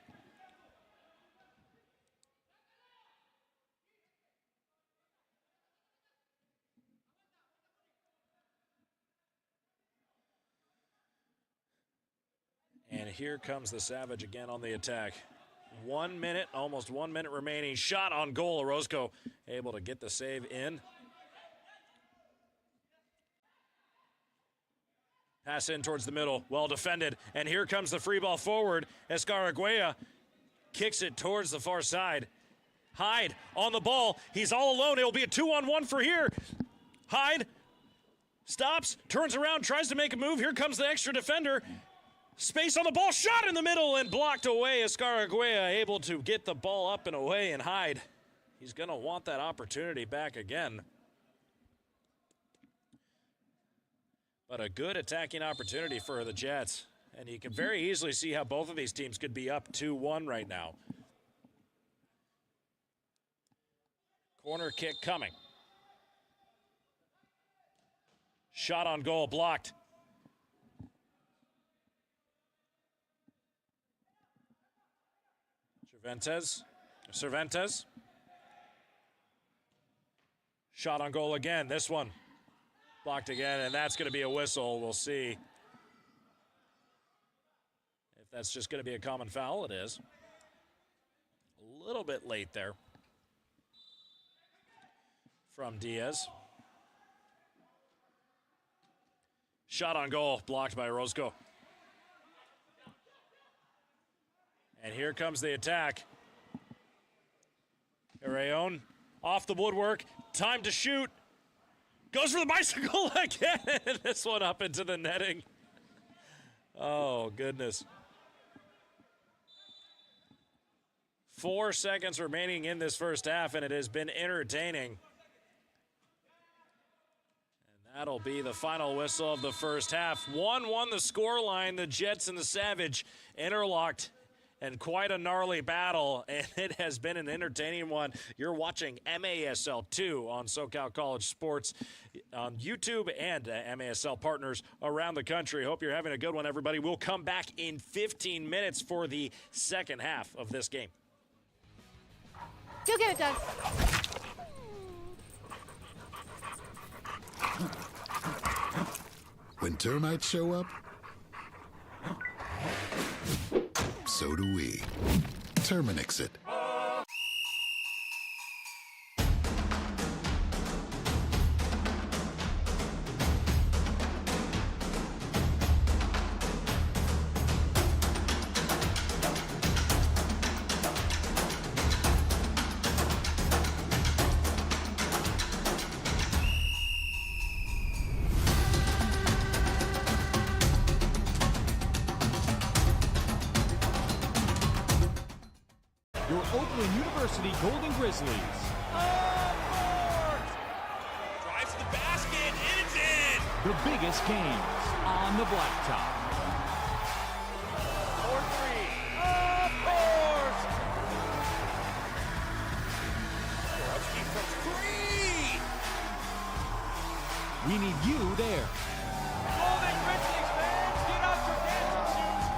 [SPEAKER 8] And here comes the Savage again on the attack. 1 minute, almost 1 minute remaining. Shot on goal. Orozco able to get the save in. Pass in towards the middle. Well defended. And here comes the free ball forward. Escarraguea kicks it towards the far side. Hyde on the ball. He's all alone. It'll be a 2-on-1 for here. Hyde stops, turns around, tries to make a move. Here comes the extra defender. Space on the ball, shot in the middle and blocked away. Escarraguea able to get the ball up and away, and Hyde, he's going to want that opportunity back again. But a good attacking opportunity for the Jets, and you can very easily see how both of these teams could be up 2-1 right now. Corner kick coming. Shot on goal, blocked. Cervantes. Shot on goal again. This one blocked again, and that's going to be a whistle. We'll see if that's just going to be a common foul. It is. A little bit late there from Diaz. Shot on goal, blocked by Orozco. And here comes the attack. Arayon off the woodwork. Time to shoot. Goes for the bicycle again. This one up into the netting. Oh, goodness. 4 seconds remaining in this first half, and it has been entertaining. And that'll be the final whistle of the first half. 1-1 the scoreline. The Jets and the Savage interlocked. And quite a gnarly battle, and it has been an entertaining one. You're watching MASL 2 on SoCal College Sports on YouTube and MASL partners around the country. Hope you're having a good one, everybody. We'll come back in 15 minutes for the second half of this game.
[SPEAKER 4] Go get it, Doug.
[SPEAKER 5] When termites show up, so do we. Terminix it.
[SPEAKER 2] Your Oakland University Golden Grizzlies.
[SPEAKER 3] Drives to the basket, and it's in.
[SPEAKER 2] The biggest games on the blacktop.
[SPEAKER 3] 4-3. Of course. Borowski from 3.
[SPEAKER 2] We need you there.
[SPEAKER 3] Golden Grizzlies fans, get out your dancing shoes.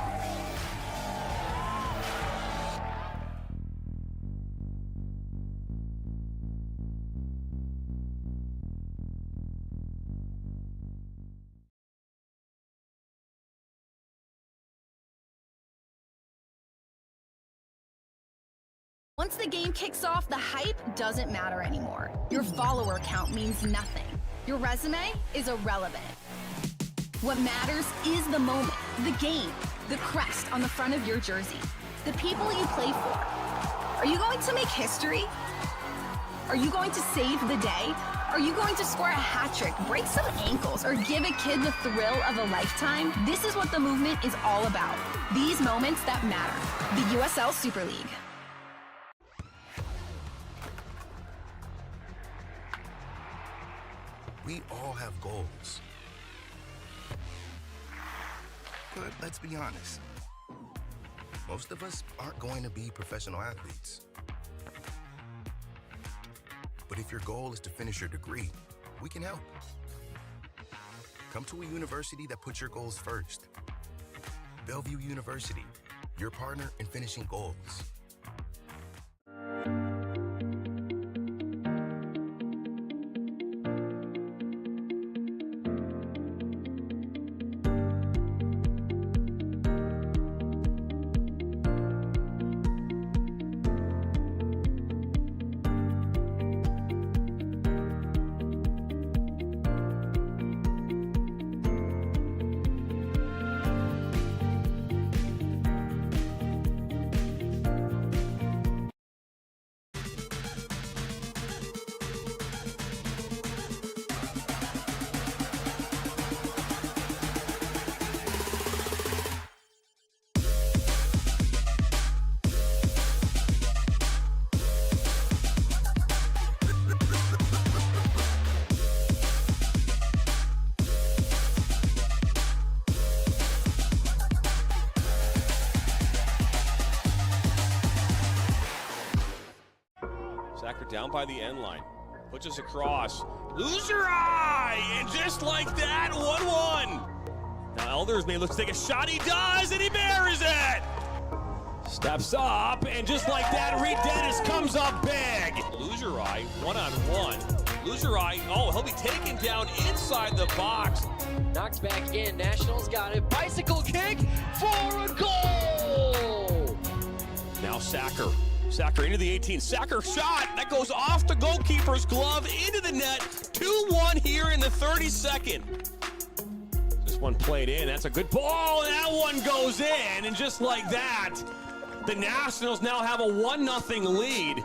[SPEAKER 6] Once the game kicks off, the hype doesn't matter anymore. Your follower count means nothing. Your resume is irrelevant. What matters is the moment, the game, the crest on the front of your jersey, the people you play for. Are you going to make history? Are you going to save the day? Are you going to score a hat trick, break some ankles, or give a kid the thrill of a lifetime? This is what the movement is all about. These moments that matter. The USL Super League.
[SPEAKER 7] We all have goals. But let's be honest. Most of us aren't going to be professional athletes. But if your goal is to finish your degree, we can help. Come to a university that puts your goals first. Bellevue University, your partner in finishing goals.
[SPEAKER 3] Sacker down by the end line. Puts us across. Loser eye! And just like that, 1-1. Now Elders may look to take a shot. He does, and he buries it! Steps up, and just like that, Reed Dennis comes up big. Loser eye, one-on-one. Loser eye, oh, he'll be taken down inside the box.
[SPEAKER 10] Knocked back in. Nationals got it. Bicycle kick for a goal!
[SPEAKER 3] Now Sacker. Sacker into the 18. Sacker shot. That goes off the goalkeeper's glove into the net. 2-1 here in the 32nd. This one played in. That's a good ball. And that one goes in. And just like that, the Nationals now have a 1-0 lead.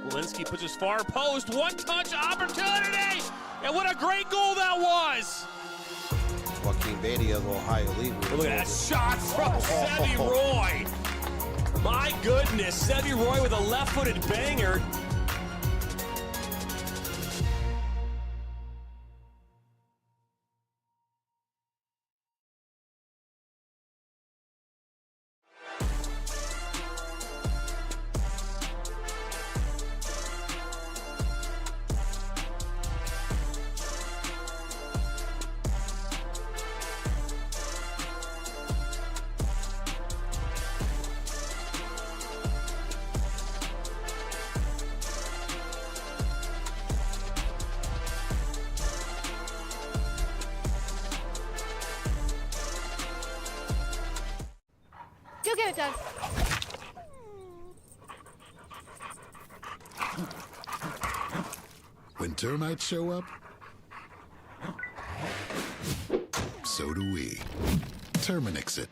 [SPEAKER 3] Walensky puts his far post. One-touch opportunity. And what a great goal that was.
[SPEAKER 11] Joaquin Beatty of Ohio League.
[SPEAKER 3] Look at that shot from Sevy Roy. My goodness, Sevy Roy with a left-footed banger.
[SPEAKER 4] Go get it, Doug.
[SPEAKER 5] When termites show up, so do we. Terminix it.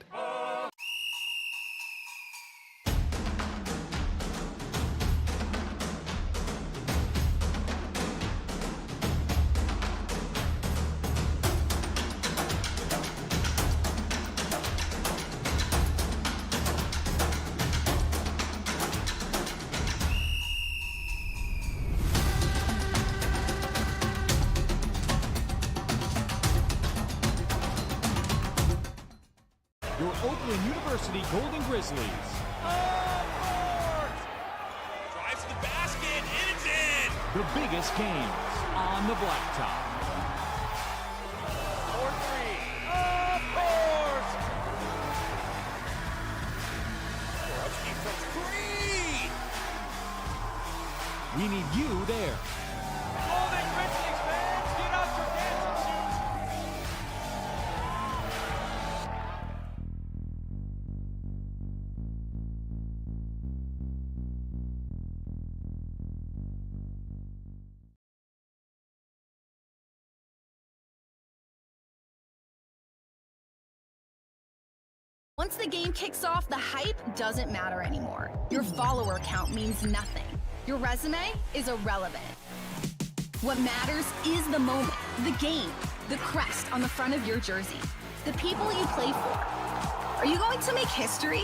[SPEAKER 2] Your Oakland University Golden Grizzlies.
[SPEAKER 3] Drives to the basket, and it's in.
[SPEAKER 2] The biggest games on the blacktop.
[SPEAKER 3] 4-3. Of course. Borowski from 3.
[SPEAKER 2] We need you there.
[SPEAKER 3] Golden Grizzlies fans, get up for dancing shoes.
[SPEAKER 6] Once the game kicks off, the hype doesn't matter anymore. Your follower count means nothing. Your resume is irrelevant. What matters is the moment, the game, the crest on the front of your jersey, the people you play for. Are you going to make history?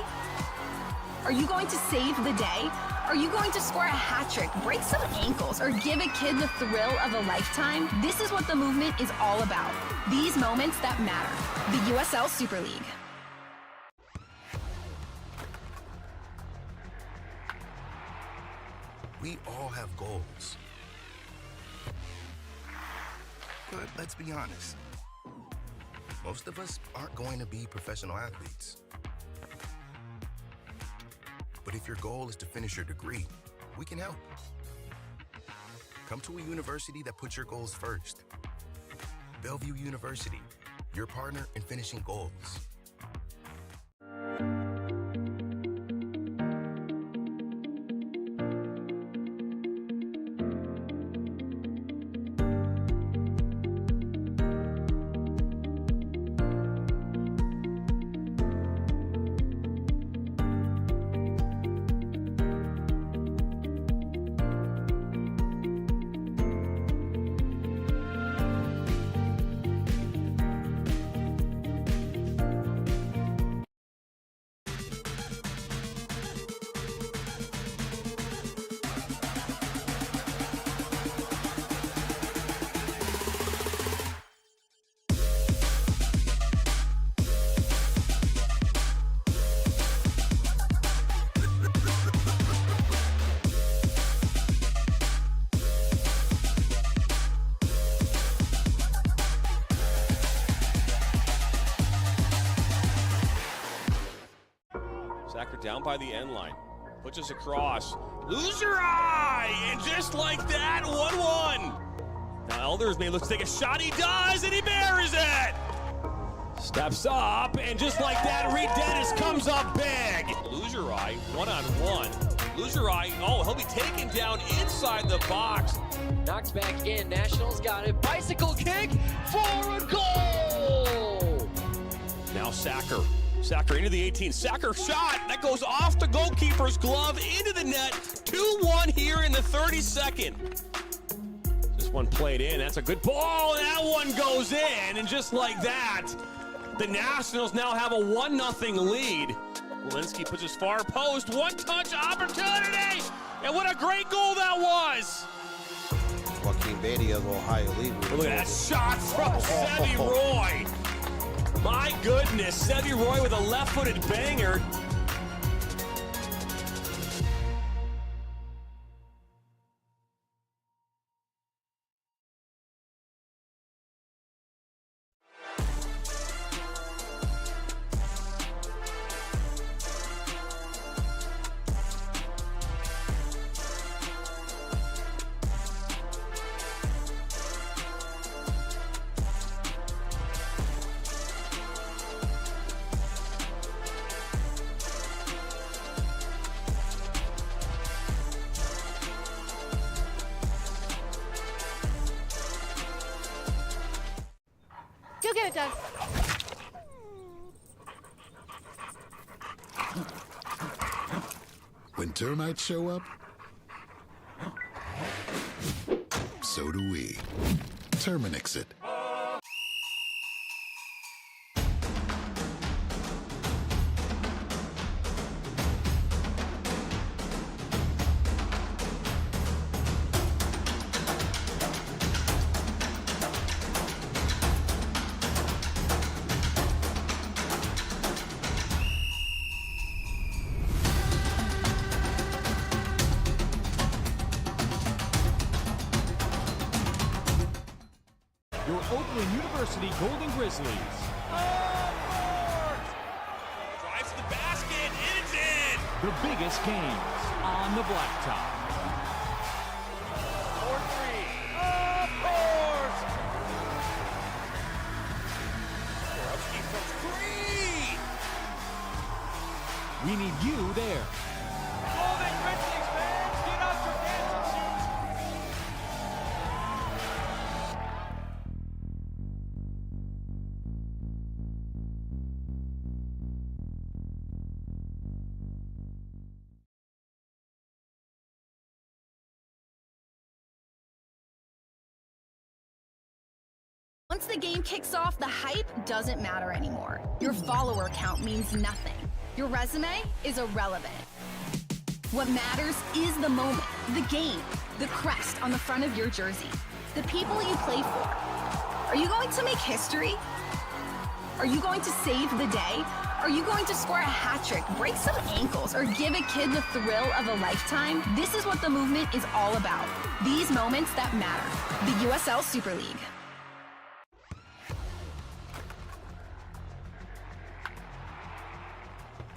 [SPEAKER 6] Are you going to save the day? Are you going to score a hat trick, break some ankles, or give a kid the thrill of a lifetime? This is what the movement is all about. These moments that matter. The USL Super League.
[SPEAKER 7] We all have goals. But let's be honest. Most of us aren't going to be professional athletes. But if your goal is to finish your degree, we can help. Come to a university that puts your goals first. Bellevue University, your partner in finishing goals.
[SPEAKER 3] Sacker down by the end line. Puts us across. Loser eye! And just like that, 1-1. Now Elders may look to take a shot. He does, and he buries it! Steps up, and just like that, Reed Dennis comes up big. Loser eye, one-on-one. Loser eye, oh, he'll be taken down inside the box.
[SPEAKER 10] Knocked back in. Nationals got it. Bicycle kick for a goal!
[SPEAKER 3] Now Sacker. Sacker into the 18. Sacker shot. That goes off the goalkeeper's glove into the net. 2-1 here in the 32nd. This one played in. That's a good ball. And that one goes in. And just like that, the Nationals now have a 1-0 lead. Walensky puts his far post. One-touch opportunity. And what a great goal that was.
[SPEAKER 11] Joaquin Beatty of Ohio League.
[SPEAKER 3] Look at that shot from Sevy Roy. My goodness, Sevy Roy with a left-footed banger.
[SPEAKER 4] Go get it, Doug.
[SPEAKER 5] When termites show up, so do we. Terminix it.
[SPEAKER 2] Your Oakland University Golden Grizzlies.
[SPEAKER 3] Drives to the basket, and it's in.
[SPEAKER 2] The biggest games on the blacktop.
[SPEAKER 3] 4-3. Of course. Borowski from 3.
[SPEAKER 2] We need you there.
[SPEAKER 3] Golden Grizzlies fans, get out your dancing shoes.
[SPEAKER 6] Once the game kicks off, the hype doesn't matter anymore. Your follower count means nothing. Your resume is irrelevant. What matters is the moment, the game, the crest on the front of your jersey, the people you play for. Are you going to make history? Are you going to save the day? Are you going to score a hat trick, break some ankles, or give a kid the thrill of a lifetime? This is what the movement is all about. These moments that matter. The USL Super League.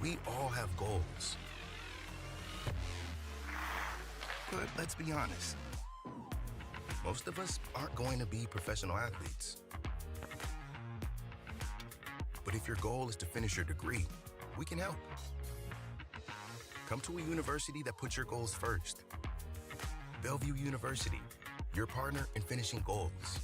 [SPEAKER 7] We all have goals. But let's be honest. Most of us aren't going to be professional athletes. But if your goal is to finish your degree, we can help. Come to a university that puts your goals first. Bellevue University, your partner in finishing goals.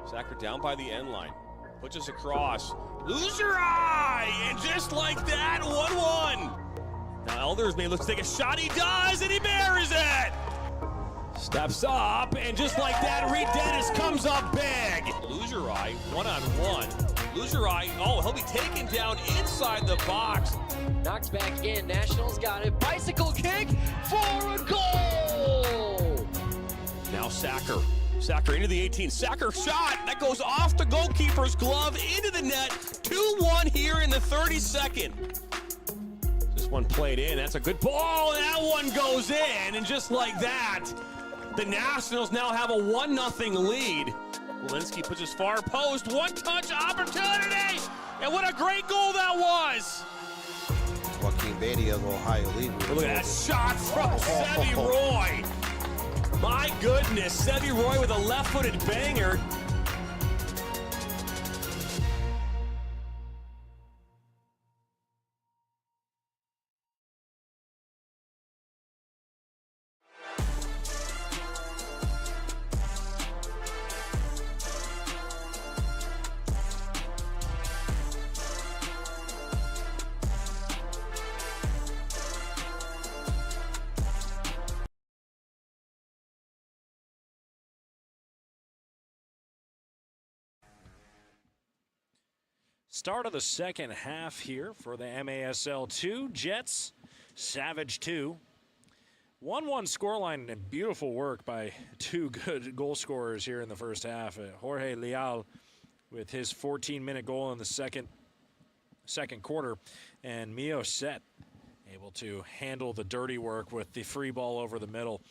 [SPEAKER 3] Sacker down by the end line. Pushes across. Lose your eye! And just like that, 1-1. Now Elders may look to take a shot. He does, and he buries it! Steps up, and just like that, Reed Dennis comes up big. Lose your eye, one-on-one. Lose your eye. Oh, he'll be taken down inside the box.
[SPEAKER 10] Knocked back in. Nationals got it. Bicycle kick for a goal!
[SPEAKER 3] Now Sacker. Sacker into the 18. Sacker shot. That goes off the goalkeeper's glove into the net. 2-1 here in the 32nd. This one played in. That's a good ball. And that one goes in. And just like that, the Nationals now have a 1-0 lead. Walensky puts his far post. One-touch opportunity. And what a great goal that was.
[SPEAKER 11] Joaquin Beatty, a little high elite.
[SPEAKER 3] Look at that shot from Sevi Roy. My goodness, Sevi Roy with a left-footed banger.
[SPEAKER 8] Start of the second half here for the MASL 2. Jets, Savage 2. 1-1 scoreline and beautiful work by two good goal scorers here in the first half. Jorge Leal with his 14-minute goal in the second quarter, and Mio Set able to handle the dirty work with the free ball over the middle.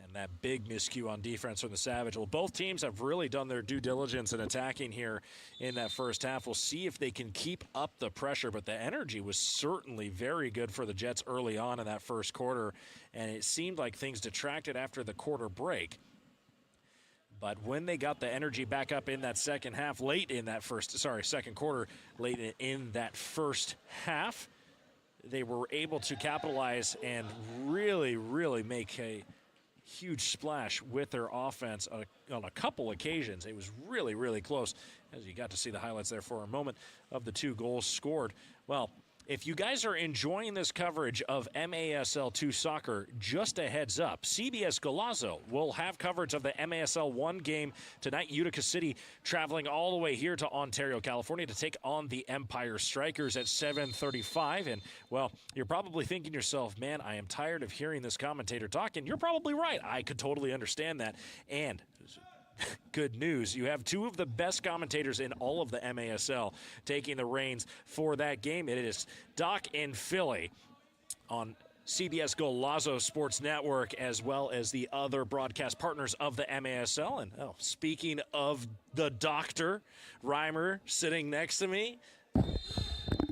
[SPEAKER 8] And that big miscue on defense from the Savage. Well, both teams have really done their due diligence in attacking here in that first half. We'll see if they can keep up the pressure, but the energy was certainly very good for the Jets early on in that first quarter, and it seemed like things detracted after the quarter break. But when they got the energy back up in that second half, second quarter, late in that first half, they were able to capitalize and really, really make a huge splash with their offense on a couple occasions. It was really, really close, as you got to see the highlights there for a moment of the two goals scored. Well, if you guys are enjoying this coverage of MASL 2 soccer, just a heads up, CBS Golazo will have coverage of the MASL 1 game tonight. Utica City traveling all the way here to Ontario, California to take on the Empire Strikers at 7:35. And, well, you're probably thinking to yourself, man, I am tired of hearing this commentator talk. And you're probably right. I could totally understand that. And good news, you have two of the best commentators in all of the MASL taking the reins for that game. It is Doc and Philly on CBS Golazo Sports Network, as well as the other broadcast partners of the MASL. And speaking of the doctor, Reimer sitting next to me.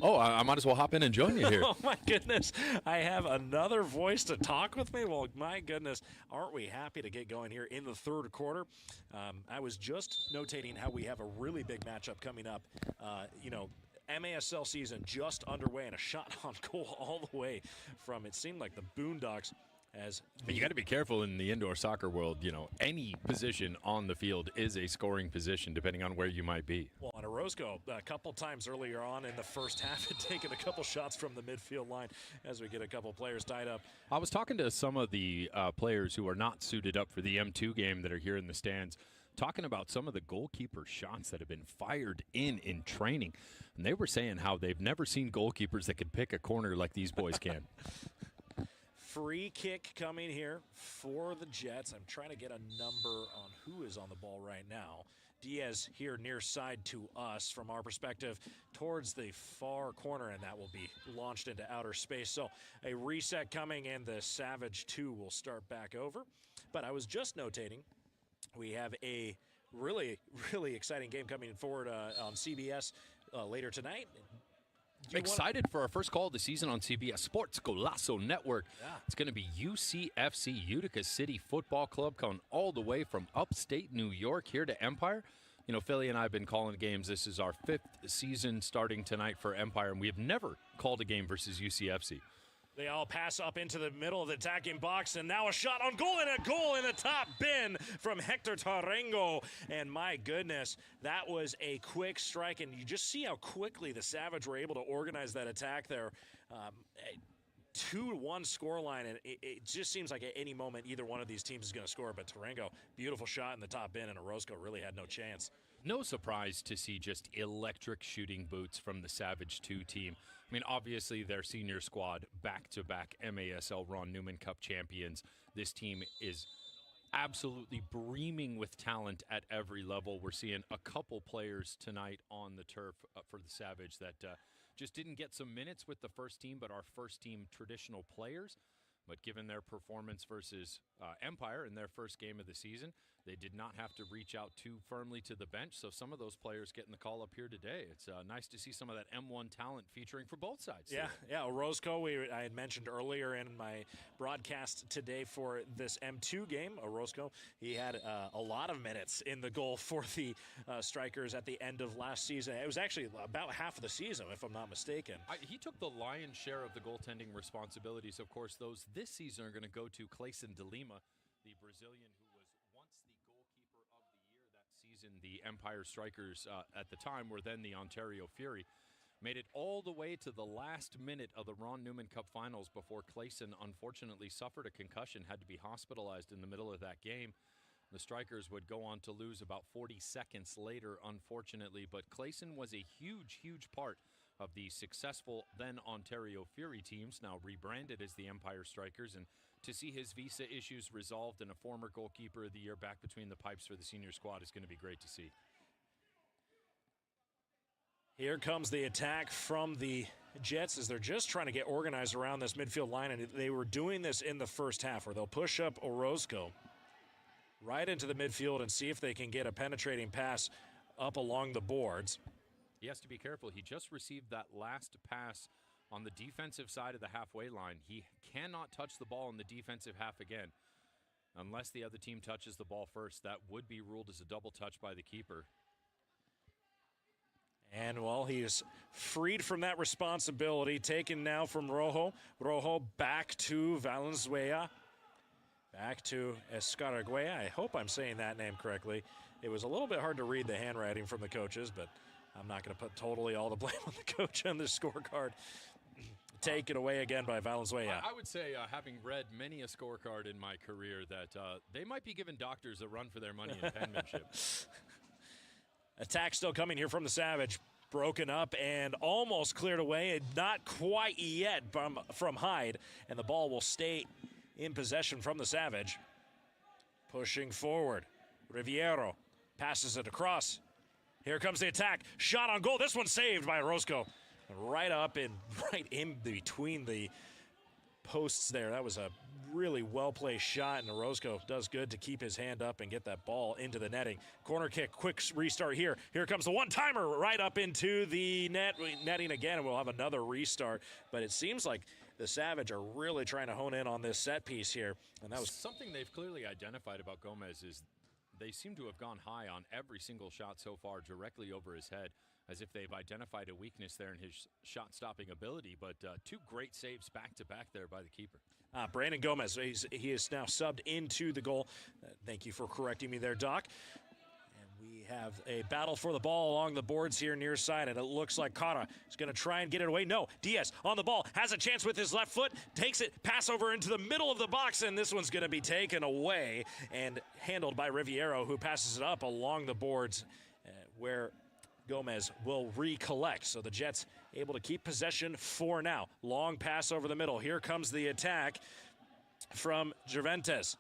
[SPEAKER 12] Oh, I might as well hop in and join you here.
[SPEAKER 8] Oh, my goodness. I have another voice to talk with me. Well, my goodness, aren't we happy to get going here in the third quarter? I was just notating how we have a really big matchup coming up. MASL season just underway and a shot on goal all the way from, it seemed like, the Boondocks.
[SPEAKER 12] But you got to be careful in the indoor soccer world. Any position on the field is a scoring position, depending on where you might be.
[SPEAKER 8] Well, on Orozco, a couple times earlier on in the first half, had taken a couple shots from the midfield line as we get a couple players tied up.
[SPEAKER 12] I was talking to some of the players who are not suited up for the M2 game that are here in the stands, talking about some of the goalkeeper shots that have been fired in training. And they were saying how they've never seen goalkeepers that could pick a corner like these boys can.
[SPEAKER 8] Free kick coming here for the Jets. I'm trying to get a number on who is on the ball right now. Diaz here near side to us from our perspective towards the far corner, and that will be launched into outer space. So a reset coming, and the Savage 2 will start back over. But I was just notating we have a really, really exciting game coming forward on CBS later tonight.
[SPEAKER 12] Excited for our first call of the season on CBS Sports Golazo Network.
[SPEAKER 8] Yeah.
[SPEAKER 12] It's going to be UCFC, Utica City Football Club, coming all the way from upstate New York here to Empire. Philly and I have been calling games. This is our 5th season starting tonight for Empire, and we have never called a game versus UCFC.
[SPEAKER 8] They all pass up into the middle of the attacking box, and now a shot on goal, and a goal in the top bin from Hector Tarengo. And my goodness, that was a quick strike, and you just see how quickly the Savage were able to organize that attack there. 2-1 scoreline, and it just seems like at any moment either one of these teams is going to score. But Tarengo, beautiful shot in the top bin, and Orozco really had no chance.
[SPEAKER 12] No surprise to see just electric shooting boots from the Savage 2 team. I mean, obviously, their senior squad, back-to-back MASL Ron Newman Cup champions. This team is absolutely breaming with talent at every level. We're seeing a couple players tonight on the turf for the Savage that just didn't get some minutes with the first team, but are first-team traditional players. But given their performance versus Empire in their first game of the season, they did not have to reach out too firmly to the bench. So some of those players getting the call up here today. It's nice to see some of that M1 talent featuring for both sides.
[SPEAKER 8] Yeah, Orozco, I had mentioned earlier in my broadcast today for this M2 game, Orozco, he had a lot of minutes in the goal for the Strikers at the end of last season. It was actually about half of the season, if I'm not mistaken.
[SPEAKER 12] He took the lion's share of the goaltending responsibilities. Of course, those this season are going to go to Clayson de Lima, the Brazilian who was once the goalkeeper of the year that season. The Empire Strikers at the time were then the Ontario Fury. Made it all the way to the last minute of the Ron Newman Cup Finals before Clayson unfortunately suffered a concussion, had to be hospitalized in the middle of that game. The Strikers would go on to lose about 40 seconds later, unfortunately, but Clayson was a huge, huge part of the successful then Ontario Fury teams, now rebranded as the Empire Strikers, and to see his visa issues resolved and a former goalkeeper of the year back between the pipes for the senior squad is going to be great to see.
[SPEAKER 8] Here comes the attack from the Jets as they're just trying to get organized around this midfield line, and they were doing this in the first half where they'll push up Orozco right into the midfield and see if they can get a penetrating pass up along the boards.
[SPEAKER 12] He has to be careful. He just received that last pass on the defensive side of the halfway line. He cannot touch the ball in the defensive half again unless the other team touches the ball first. That would be ruled as a double touch by the keeper.
[SPEAKER 8] And, well, he is freed from that responsibility, taken now from Rojo. Rojo back to Valenzuela. Back to Escaragüea. I hope I'm saying that name correctly. It was a little bit hard to read the handwriting from the coaches, but I'm not going to put totally all the blame on the coach on this scorecard. Take it away again by Valenzuela.
[SPEAKER 12] I would say, having read many a scorecard in my career, that they might be giving doctors a run for their money in penmanship.
[SPEAKER 8] Attack still coming here from the Savage. Broken up and almost cleared away. Not quite yet from Hyde. And the ball will stay in possession from the Savage. Pushing forward. Riviero passes it across. Here comes the attack. Shot on goal. This one saved by Orozco. Right in between the posts there. That was a really well-placed shot, and Orozco does good to keep his hand up and get that ball into the netting. Corner kick, quick restart here. Here comes the one-timer right up into the netting again, and we'll have another restart. But it seems like the Savage are really trying to hone in on this set piece here. And that was
[SPEAKER 12] something they've clearly identified about Gomez is they seem to have gone high on every single shot so far, directly over his head, as if they've identified a weakness there in his shot-stopping ability. But two great saves back-to-back there by the keeper.
[SPEAKER 8] Brandon Gomez, he is now subbed into the goal. Thank you for correcting me there, Doc. And we have a battle for the ball along the boards here near side, and it looks like Cara is going to try and get it away. No, Diaz on the ball, has a chance with his left foot, takes it, pass over into the middle of the box, and this one's going to be taken away and handled by Riviero, who passes it up along the boards where Gomez will recollect. So the Jets able to keep possession for now. Long pass over the middle. Here comes the attack from Cervantes.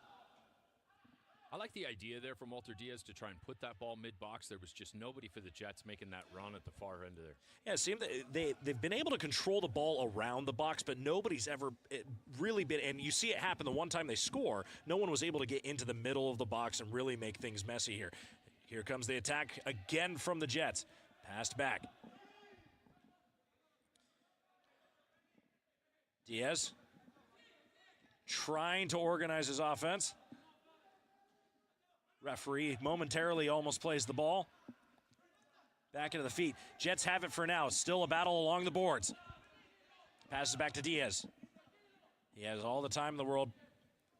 [SPEAKER 12] I like the idea there from Walter Diaz to try and put that ball mid-box. There was just nobody for the Jets making that run at the far end of there.
[SPEAKER 8] Yeah, it seemed that they've been able to control the ball around the box, but nobody's ever really been, and you see it happen the one time they score, no one was able to get into the middle of the box and really make things messy here. Here comes the attack again from the Jets. Passed back. Diaz trying to organize his offense. Referee momentarily almost plays the ball. Back into the feet. Jets have it for now. Still a battle along the boards. Passes back to Diaz. He has all the time in the world.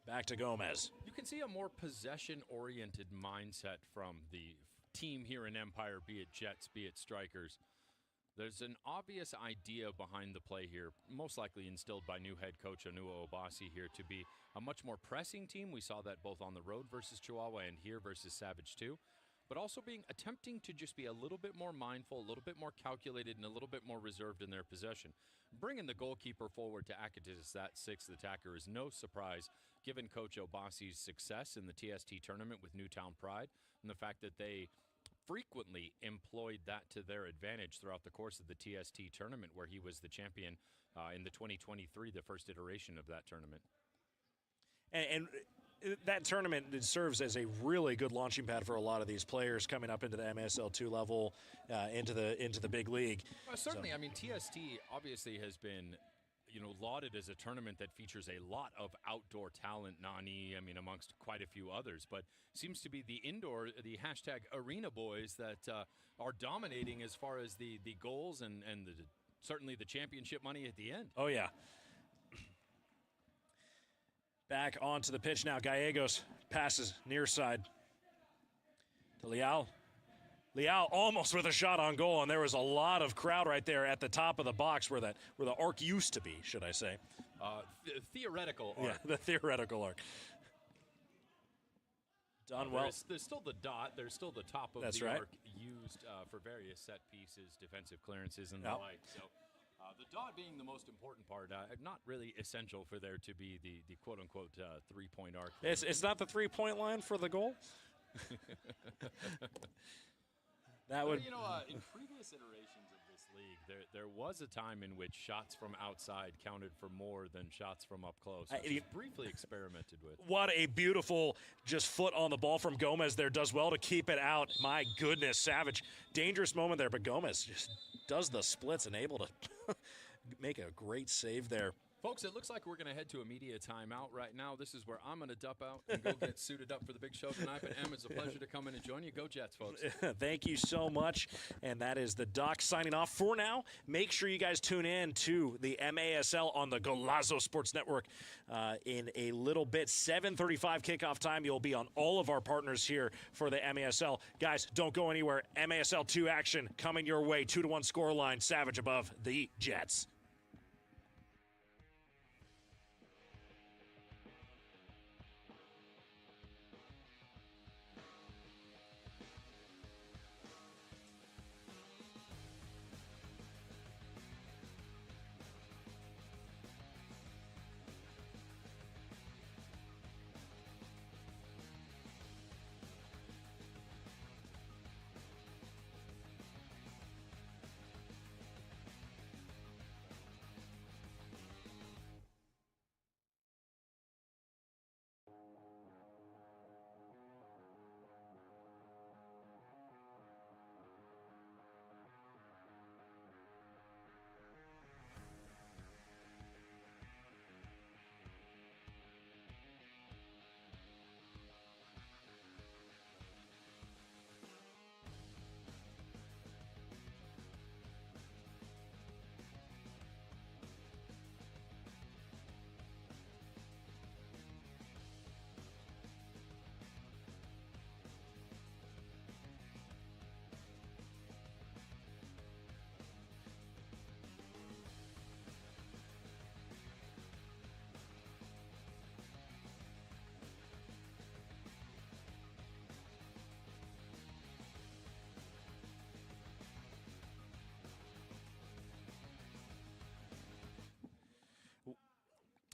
[SPEAKER 8] Back to Gomez.
[SPEAKER 12] You can see a more possession-oriented mindset from the team here in Empire, be it Jets, be it Strikers. There's an obvious idea behind the play here, most likely instilled by new head coach Onua Obasi here, to be a much more pressing team. We saw that both on the road versus Chihuahua and here versus Savage 2. But also attempting to just be a little bit more mindful, a little bit more calculated, and a little bit more reserved in their possession. Bringing the goalkeeper forward to act as that sixth attacker is no surprise, given Coach Obasi's success in the TST tournament with Newtown Pride, and the fact that they frequently employed that to their advantage throughout the course of the TST tournament, where he was the champion in the 2023, the first iteration of that tournament.
[SPEAKER 8] And that tournament serves as a really good launching pad for a lot of these players coming up into the MSL 2 level, into the big league.
[SPEAKER 12] Certainly, I mean, TST obviously has been, lauded as a tournament that features a lot of outdoor talent, amongst quite a few others, but seems to be the hashtag arena boys that are dominating as far as the goals and certainly the championship money at the end.
[SPEAKER 8] Oh, yeah. Back onto the pitch now. Gallegos passes near side to Leal. Leal almost with a shot on goal, and there was a lot of crowd right there at the top of the box where the arc used to be, should I say.
[SPEAKER 12] Theoretical arc.
[SPEAKER 8] Yeah, the theoretical arc. Done well.
[SPEAKER 12] There's still the dot. There's still the top of
[SPEAKER 8] That's
[SPEAKER 12] the
[SPEAKER 8] right.
[SPEAKER 12] arc used for various set pieces, defensive clearances, and the like. So the dot being the most important part, not really essential for there to be the quote-unquote three-point arc.
[SPEAKER 8] It's not the three-point line for the goal?
[SPEAKER 12] In previous iterations of this league, there was a time in which shots from outside counted for more than shots from up close, which was briefly experimented with.
[SPEAKER 8] What a beautiful just foot on the ball from Gomez there. Does well to keep it out. My goodness, Savage. Dangerous moment there, but Gomez just does the splits and able to make a great save there.
[SPEAKER 12] Folks, it looks like we're going to head to a media timeout right now. This is where I'm going to duck out and go get suited up for the big show tonight. But, Em, it's a pleasure to come in and join you. Go Jets, folks.
[SPEAKER 8] Thank you so much. And that is the Doc signing off for now. Make sure you guys tune in to the MASL on the Golazo Sports Network in a little bit. 7:35 kickoff time. You'll be on all of our partners here for the MASL. Guys, don't go anywhere. MASL 2 action coming your way. 2-1 scoreline. Savage above the Jets.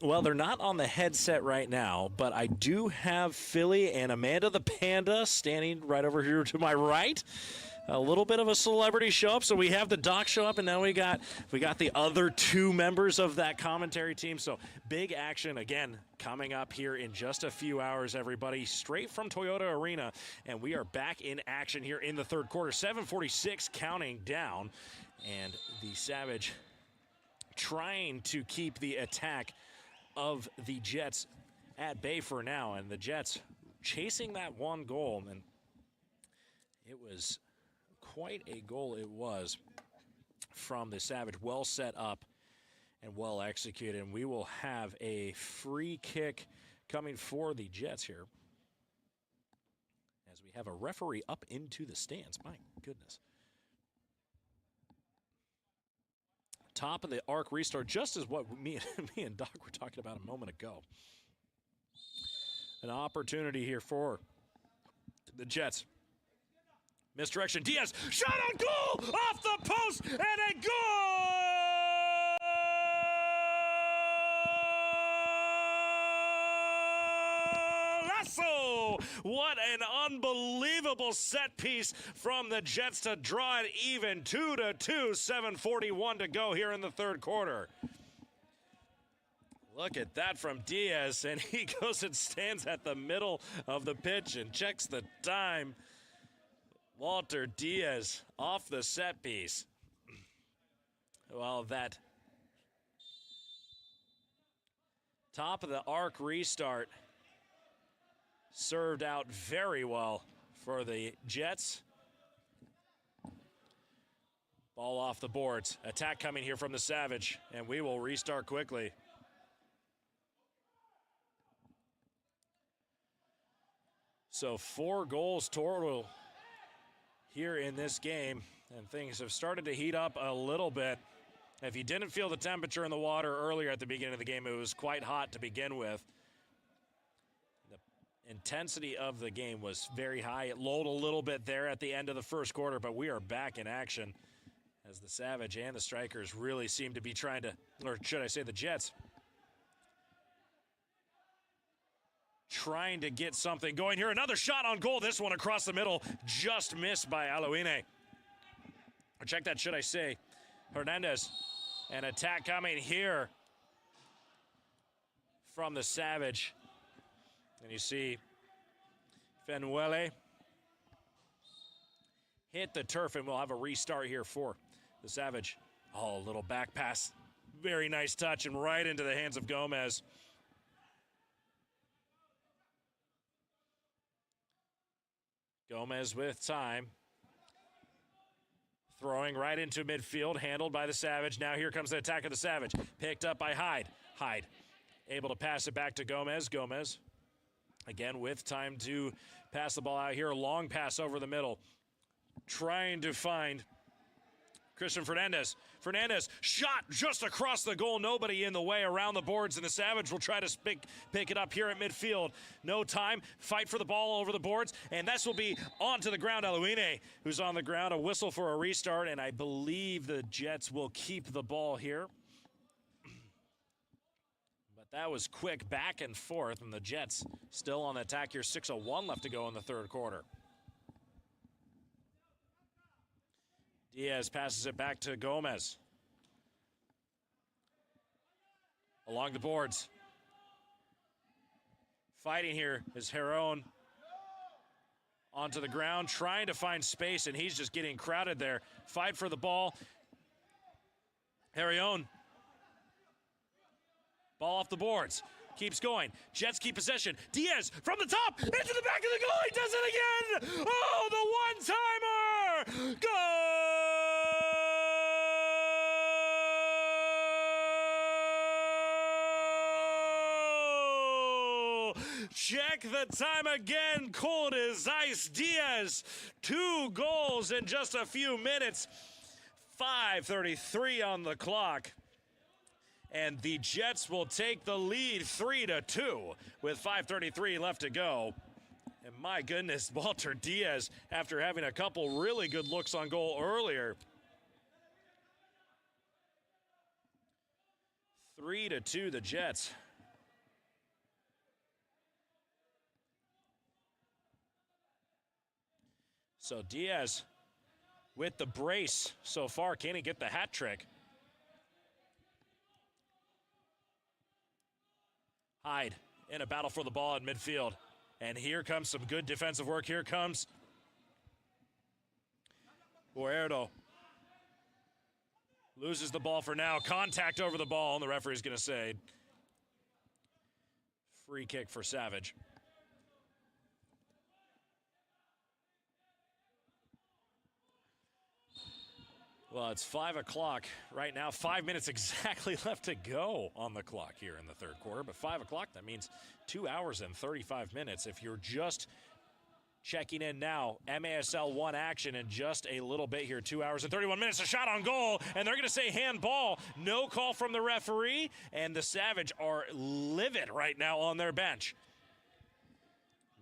[SPEAKER 8] Well, they're not on the headset right now, but I do have Philly and Amanda the Panda standing right over here to my right. A little bit of a celebrity show up, so we have the doc show up, and now we got the other two members of that commentary team. So big action again coming up here in just a few hours, everybody, straight from Toyota Arena, and we are back in action here in the third quarter. 7:46 counting down, and the Savage trying to keep the attack of the Jets at bay for now, and the Jets chasing that one goal, and it was quite a goal it was from the Savage. Well set up and well executed, and we will have a free kick coming for the Jets here as we have a referee up into the stands. My goodness. Top of the arc restart, just as what me and Doc were talking about a moment ago. An opportunity here for the Jets. Misdirection, Diaz, shot on goal, off the post, and a goal! Masl! What an unbelievable set piece from the Jets to draw it even 2-2, 7:41 to go here in the third quarter. Look at that from Diaz, and he goes and stands at the middle of the pitch and checks the time. Walter Diaz off the set piece. Well, that top of the arc restart served out very well for the Jets. Ball off the boards. Attack coming here from the Savage, and we will restart quickly. So 4 goals total here in this game, and things have started to heat up a little bit. If you didn't feel the temperature in the water earlier at the beginning of the game, it was quite hot to begin with. The intensity of the game was very high. It lulled a little bit there at the end of the first quarter, but we are back in action as the Savage and the Strikers really seem to be trying to, or should I say the Jets, trying to get something going here. Another shot on goal. This one across the middle, just missed by Alouine. Or check that, should I say, Hernandez. An attack coming here from the Savage. And you see Fenuele hit the turf, and we'll have a restart here for the Savage. Oh, a little back pass. Very nice touch, and right into the hands of Gomez. Gomez with time. Throwing right into midfield, handled by the Savage. Now here comes the attack of the Savage. Picked up by Hyde. Hyde able to pass it back to Gomez. Gomez, again with time to pass the ball out here. A long pass over the middle. Trying to find Christian Fernandez. Fernandez shot just across the goal. Nobody in the way around the boards, and the Savage will try to pick it up here at midfield. No time. Fight for the ball over the boards, and this will be onto the ground. Alouine, who's on the ground. A whistle for a restart, and I believe the Jets will keep the ball here. But that was quick back and forth, and the Jets still on the attack here. 6:01 left to go in the third quarter. Diaz passes it back to Gomez. Along the boards. Fighting here is Heron onto the ground, trying to find space, and he's just getting crowded there. Fight for the ball. Heron. Ball off the boards. Keeps going. Jets keep possession. Diaz from the top into the back of the goal. He does it again. Oh, the one-timer. Goal. Check the time again. Cold as ice. Diaz, 2 goals in just a few minutes. 5:33 on the clock. And the Jets will take the lead 3-2 with 5:33 left to go. And my goodness, Walter Diaz, after having a couple really good looks on goal earlier. 3-2 the Jets. So Diaz with the brace so far. Can he get the hat trick? Hyde in a battle for the ball in midfield. And here comes some good defensive work. Here comes Guerrero. Loses the ball for now. Contact over the ball, and the referee's going to say free kick for Savage. Well, it's 5 o'clock right now. 5 minutes exactly left to go on the clock here in the third quarter. But 5 o'clock, that means 2 hours and 35 minutes. If you're just checking in now, MASL 1 action in just a little bit here. 2 hours and 31 minutes. A shot on goal, and they're going to say handball. No call from the referee, and the Savage are livid right now on their bench.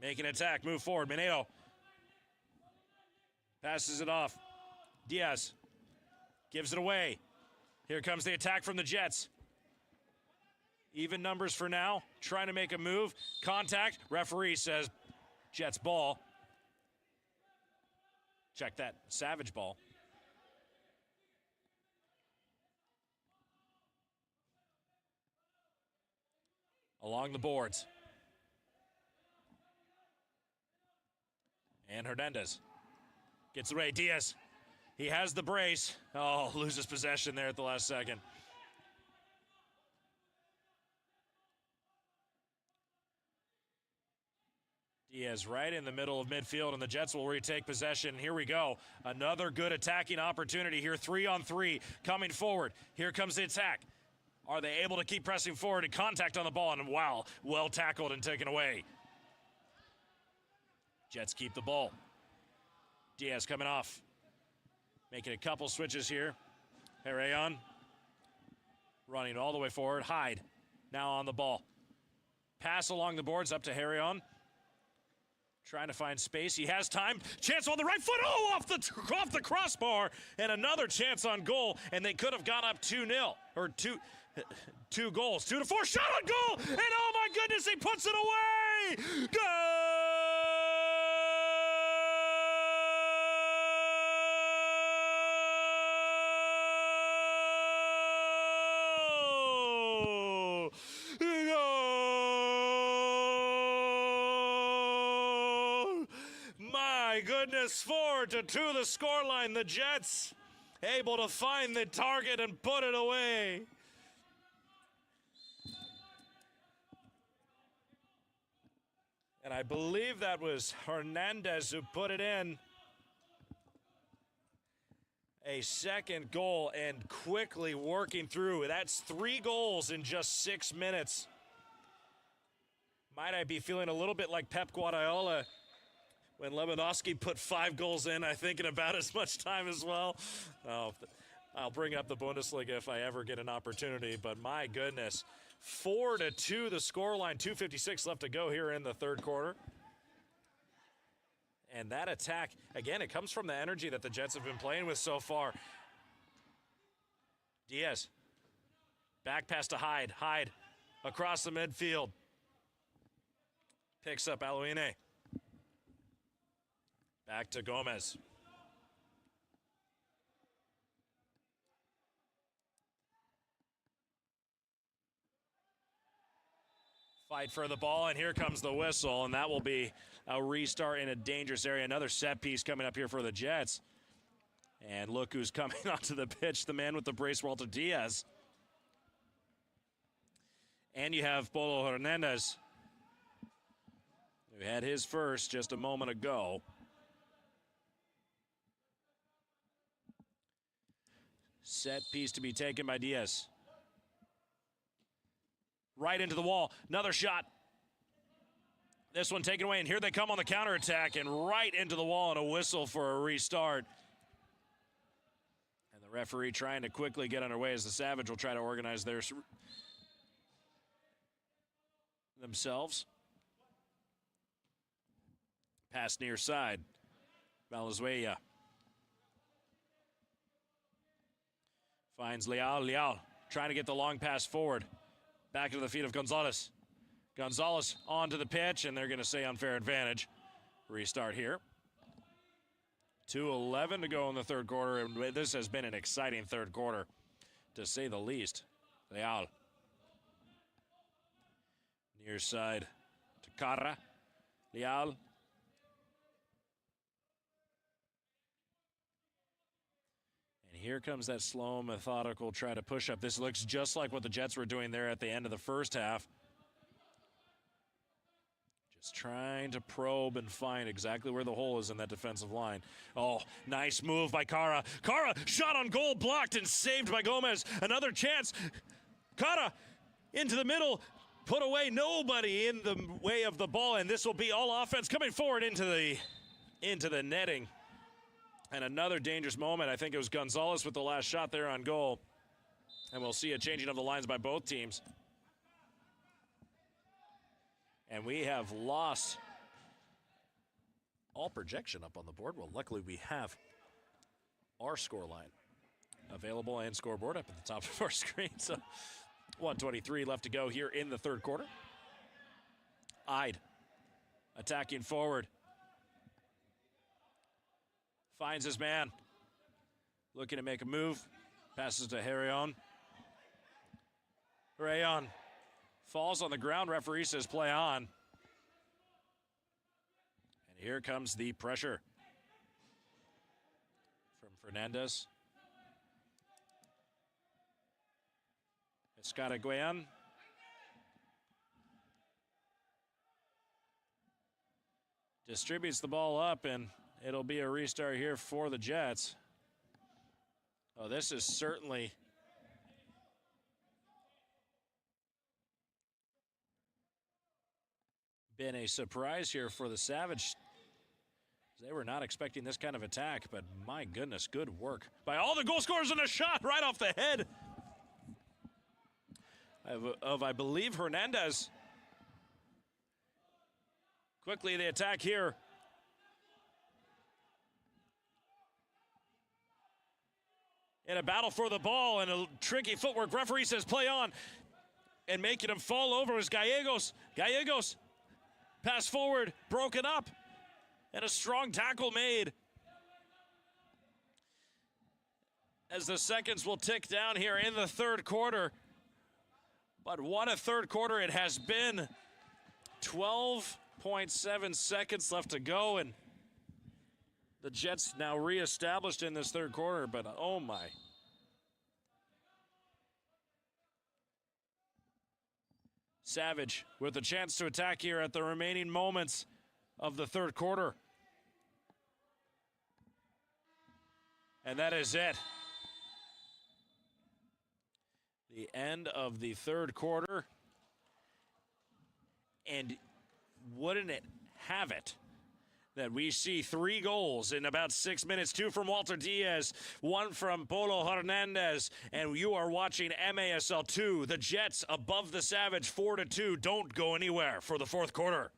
[SPEAKER 8] Make an attack, move forward. Mineo passes it off. Diaz gives it away. Here comes the attack from the Jets. Even numbers for now. Trying to make a move. Contact. Referee says Jets ball. Check that. Savage ball. Along the boards. And Hernandez gets away. Diaz. He has the brace. Oh, loses possession there at the last second. Diaz right in the middle of midfield, and the Jets will retake possession. Here we go. Another good attacking opportunity here. 3-on-3 coming forward. Here comes the attack. Are they able to keep pressing forward and contact on the ball? And wow, well tackled and taken away. Jets keep the ball. Diaz coming off. Making a couple switches here. Herreon running all the way forward. Hyde now on the ball. Pass along the boards up to Herreon. Trying to find space. He has time. Chance on the right foot. Oh, off the crossbar. And another chance on goal. And they could have gone up 2-0. Or two goals. 2-4. Shot on goal. And oh my goodness, he puts it away. Goal! Goodness, 4-2 the scoreline. The Jets able to find the target and put it away. And I believe that was Hernandez who put it in. A second goal and quickly working through. That's 3 goals in just 6 minutes. Might I be feeling a little bit like Pep Guardiola when Lewandowski put 5 goals in, I think, in about as much time as well. Oh, I'll bring up the Bundesliga if I ever get an opportunity, but my goodness. 4-2 the scoreline, 2:56 left to go here in the third quarter. And that attack, again, it comes from the energy that the Jets have been playing with so far. Diaz, back pass to Hyde. Hyde across the midfield. Picks up Alouine. Back to Gomez. Fight for the ball, and here comes the whistle, and that will be a restart in a dangerous area. Another set piece coming up here for the Jets. And look who's coming onto the pitch, the man with the brace, Walter Diaz. And you have Polo Hernandez, who had his first just a moment ago. Set piece to be taken by Diaz. Right into the wall. Another shot. This one taken away, and here they come on the counterattack, and right into the wall, and a whistle for a restart. And the referee trying to quickly get underway as the Savage will try to organize themselves. Pass near side. Valenzuela. Finds Leal. Leal trying to get the long pass forward. Back to the feet of Gonzalez. Gonzalez onto the pitch, and they're going to say unfair advantage. Restart here. 2:11 to go in the third quarter, and this has been an exciting third quarter, to say the least. Leal. Near side to Cara. Leal. And here comes that slow, methodical try to push up. This looks just like what the Jets were doing there at the end of the first half. Just trying to probe and find exactly where the hole is in that defensive line. Oh, nice move by Cara. Cara, shot on goal, blocked and saved by Gomez. Another chance. Cara into the middle, put away, nobody in the way of the ball, and this will be all offense coming forward into the netting. And another dangerous moment. I think it was Gonzalez with the last shot there on goal. And we'll see a changing of the lines by both teams. And we have lost all projection up on the board. Well, luckily we have our score line available and scoreboard up at the top of our screen. So 1:23 left to go here in the third quarter. Ide attacking forward. Finds his man. Looking to make a move. Passes to Herion. Herion falls on the ground. Referee says play on. And here comes the pressure from Fernandez. Escaraguayan. Distributes the ball up, and it'll be a restart here for the Jets. Oh, this is certainly been a surprise here for the Savage. They were not expecting this kind of attack, but my goodness, good work by all the goal scorers, and a shot right off the head of I believe, Hernandez. Quickly, the attack here. In a battle for the ball and a tricky footwork. Referee says play on. And making him fall over is Gallegos. Gallegos. Pass forward, broken up. And a strong tackle made. As the seconds will tick down here in the third quarter. But what a third quarter it has been. 12.7 seconds left to go, and the Jets now reestablished in this third quarter, but oh my. Savage with a chance to attack here at the remaining moments of the third quarter. And that is it. The end of the third quarter. And wouldn't it have it that we see 3 goals in about 6 minutes, 2 from Walter Diaz, 1 from Polo Hernandez, and you are watching MASL 2, the Jets above the Savage 4-2. Don't go anywhere for the fourth quarter.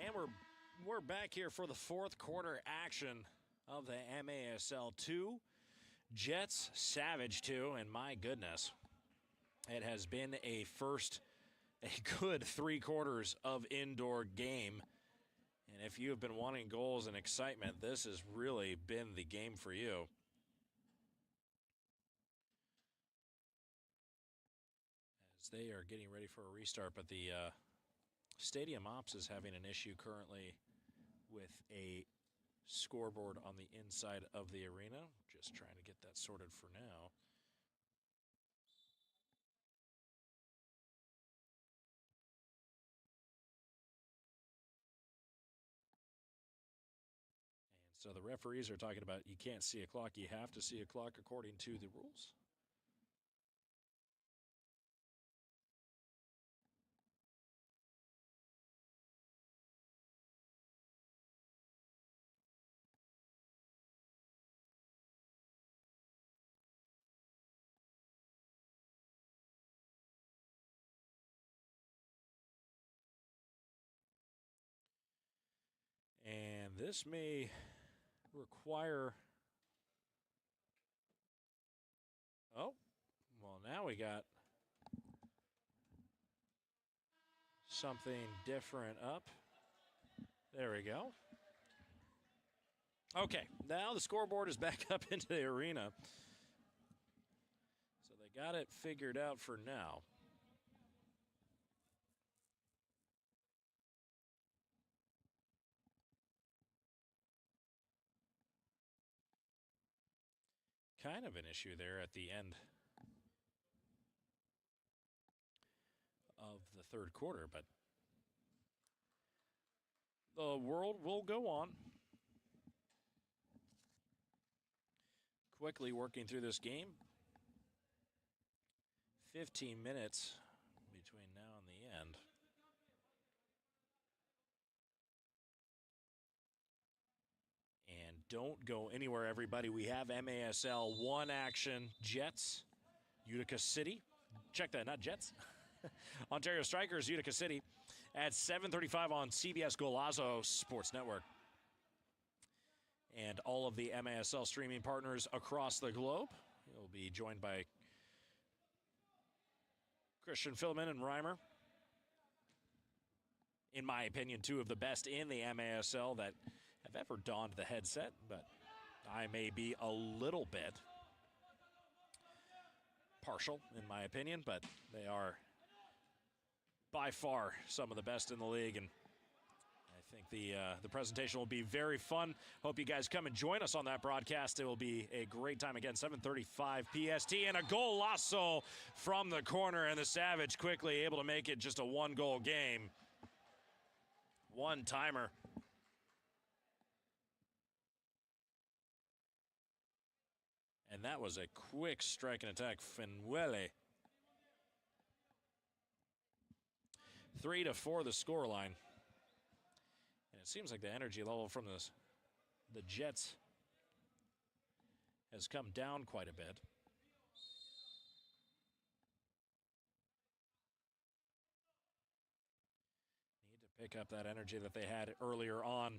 [SPEAKER 8] And we're back here for the fourth quarter action of the MASL 2. Jets Savage 2, and my goodness, it has been a good 3 quarters of indoor game. And if you have been wanting goals and excitement, this has really been the game for you. As they are getting ready for a restart, but the Stadium Ops is having an issue currently with a scoreboard on the inside of the arena. Just trying to get that sorted for now. And so the referees are talking about you can't see a clock. You have to see a clock according to the rules. And this may require... Oh, well, now we got something different up. There we go. Okay, now the scoreboard is back up into the arena. So they got it figured out for now. Kind of an issue there at the end of the third quarter, but the world will go on. Quickly working through this game. 15 minutes between now and the end. And don't go anywhere, everybody. We have MASL 1 action. Jets, Utica City. Check that, not Jets. Ontario Strikers, Utica City at 7:35 on CBS Golazo Sports Network. And all of the MASL streaming partners across the globe. You'll be joined by Christian Filman and Reimer. In my opinion, 2 of the best in the MASL that have ever donned the headset, but I may be a little bit partial in my opinion, but they are by far some of the best in the league, and I think the presentation will be very fun. Hope you guys come and join us on that broadcast. It will be a great time. Again, 7:35 PST, and a golazo from the corner, and the Savage quickly able to make it just a 1-goal game. One-timer. And that was a quick strike and attack. Fenuele. 3-4 the scoreline. And it seems like the energy level from the Jets has come down quite a bit. Need to pick up that energy that they had earlier on,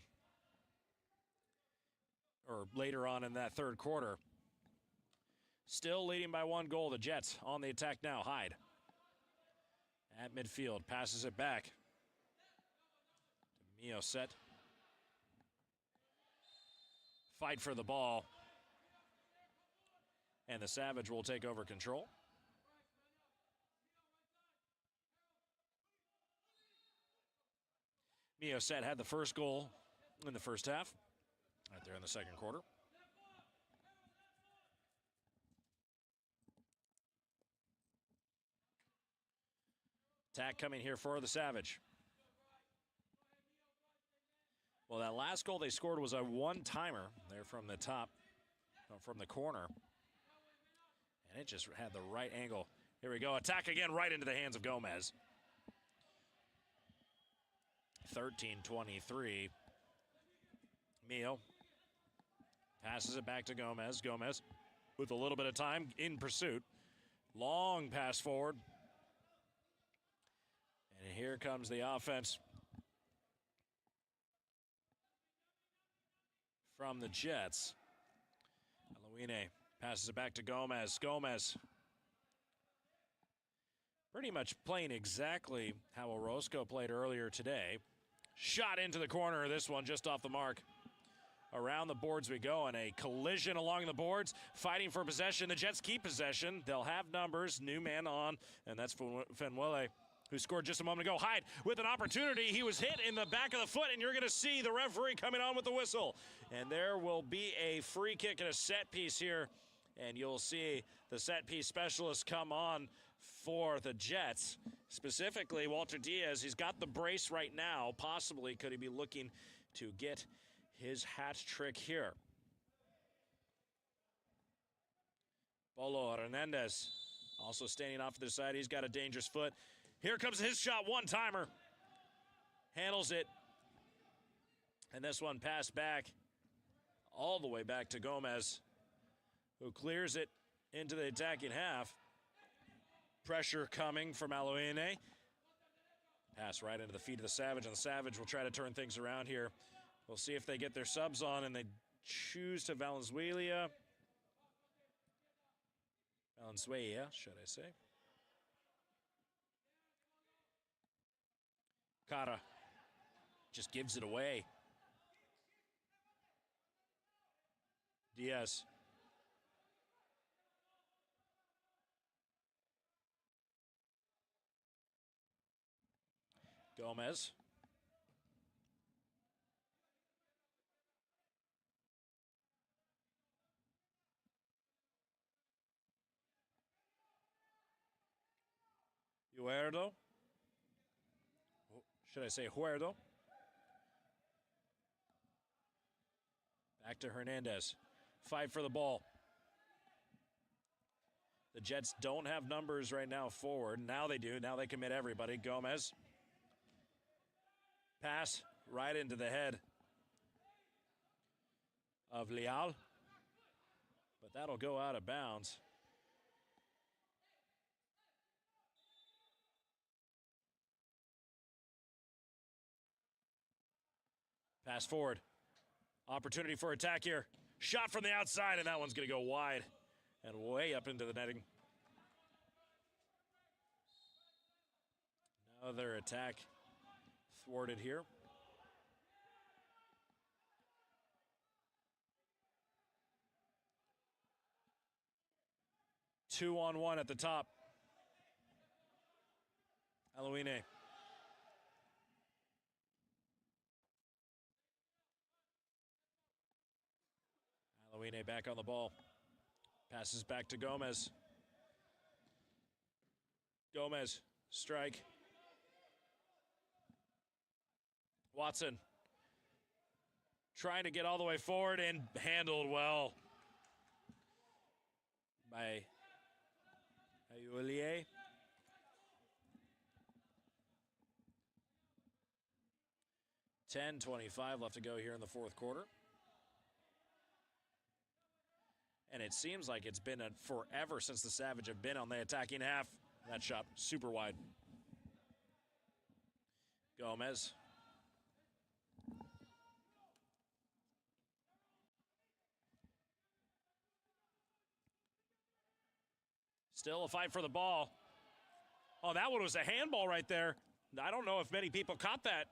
[SPEAKER 8] or later on in that third quarter. Still leading by 1 goal, the Jets on the attack now. Hyde at midfield, passes it back to Mio set. Fight for the ball. And the Savage will take over control. Mio set had the first goal in the first half, right there in the second quarter. Attack coming here for the Savage. Well, that last goal they scored was a one-timer there from the top, from the corner. And it just had the right angle. Here we go. Attack again right into the hands of Gomez. 13-23. Mio passes it back to Gomez. Gomez with a little bit of time in pursuit. Long pass forward. And here comes the offense. from the Jets. Alouine passes it back to Gomez. Gomez pretty much playing exactly how Orozco played earlier today. Shot into the corner. This one just off the mark. Around the boards we go, and a collision along the boards. Fighting for possession. The Jets keep possession. They'll have numbers. New man on, and that's Fenwelle, who scored just a moment ago. Hyde with an opportunity. He was hit in the back of the foot, and you're going to see the referee coming on with the whistle. And there will be a free kick and a set piece here, and you'll see the set piece specialist come on for the Jets. Specifically, Walter Diaz, he's got the brace right now. Possibly could he be looking to get his hat trick here. Polo Hernandez also standing off to the side. He's got a dangerous foot. Here comes his shot, one-timer. Handles it. And this one passed back all the way back to Gomez, who clears it into the attacking half. Pressure coming from Alouine. Pass right into the feet of the Savage, and the Savage will try to turn things around here. We'll see if they get their subs on, and they choose to Valenzuela, should I say. Cara just gives it away. Diaz. Gomez. Huerdo. Should I say Huerdo? Back to Hernandez. Fight for the ball. The Jets don't have numbers right now forward. Now they do. Now they commit everybody. Gomez. Pass right into the head of Leal. But that'll go out of bounds. Pass forward. Opportunity for attack here. Shot from the outside, and that one's going to go wide and way up into the netting. Another attack thwarted here. Two-on-one at the top. Alouine. Alouine back on the ball. Passes back to Gomez. Gomez, strike. Watson trying to get all the way forward and handled well by Ayuelier. $10:25 left to go here in the fourth quarter. And it seems like it's been forever since the Savage have been on the attacking half. That shot super wide. Gomez. Still a fight for the ball. Oh, that one was a handball right there. I don't know if many people caught that.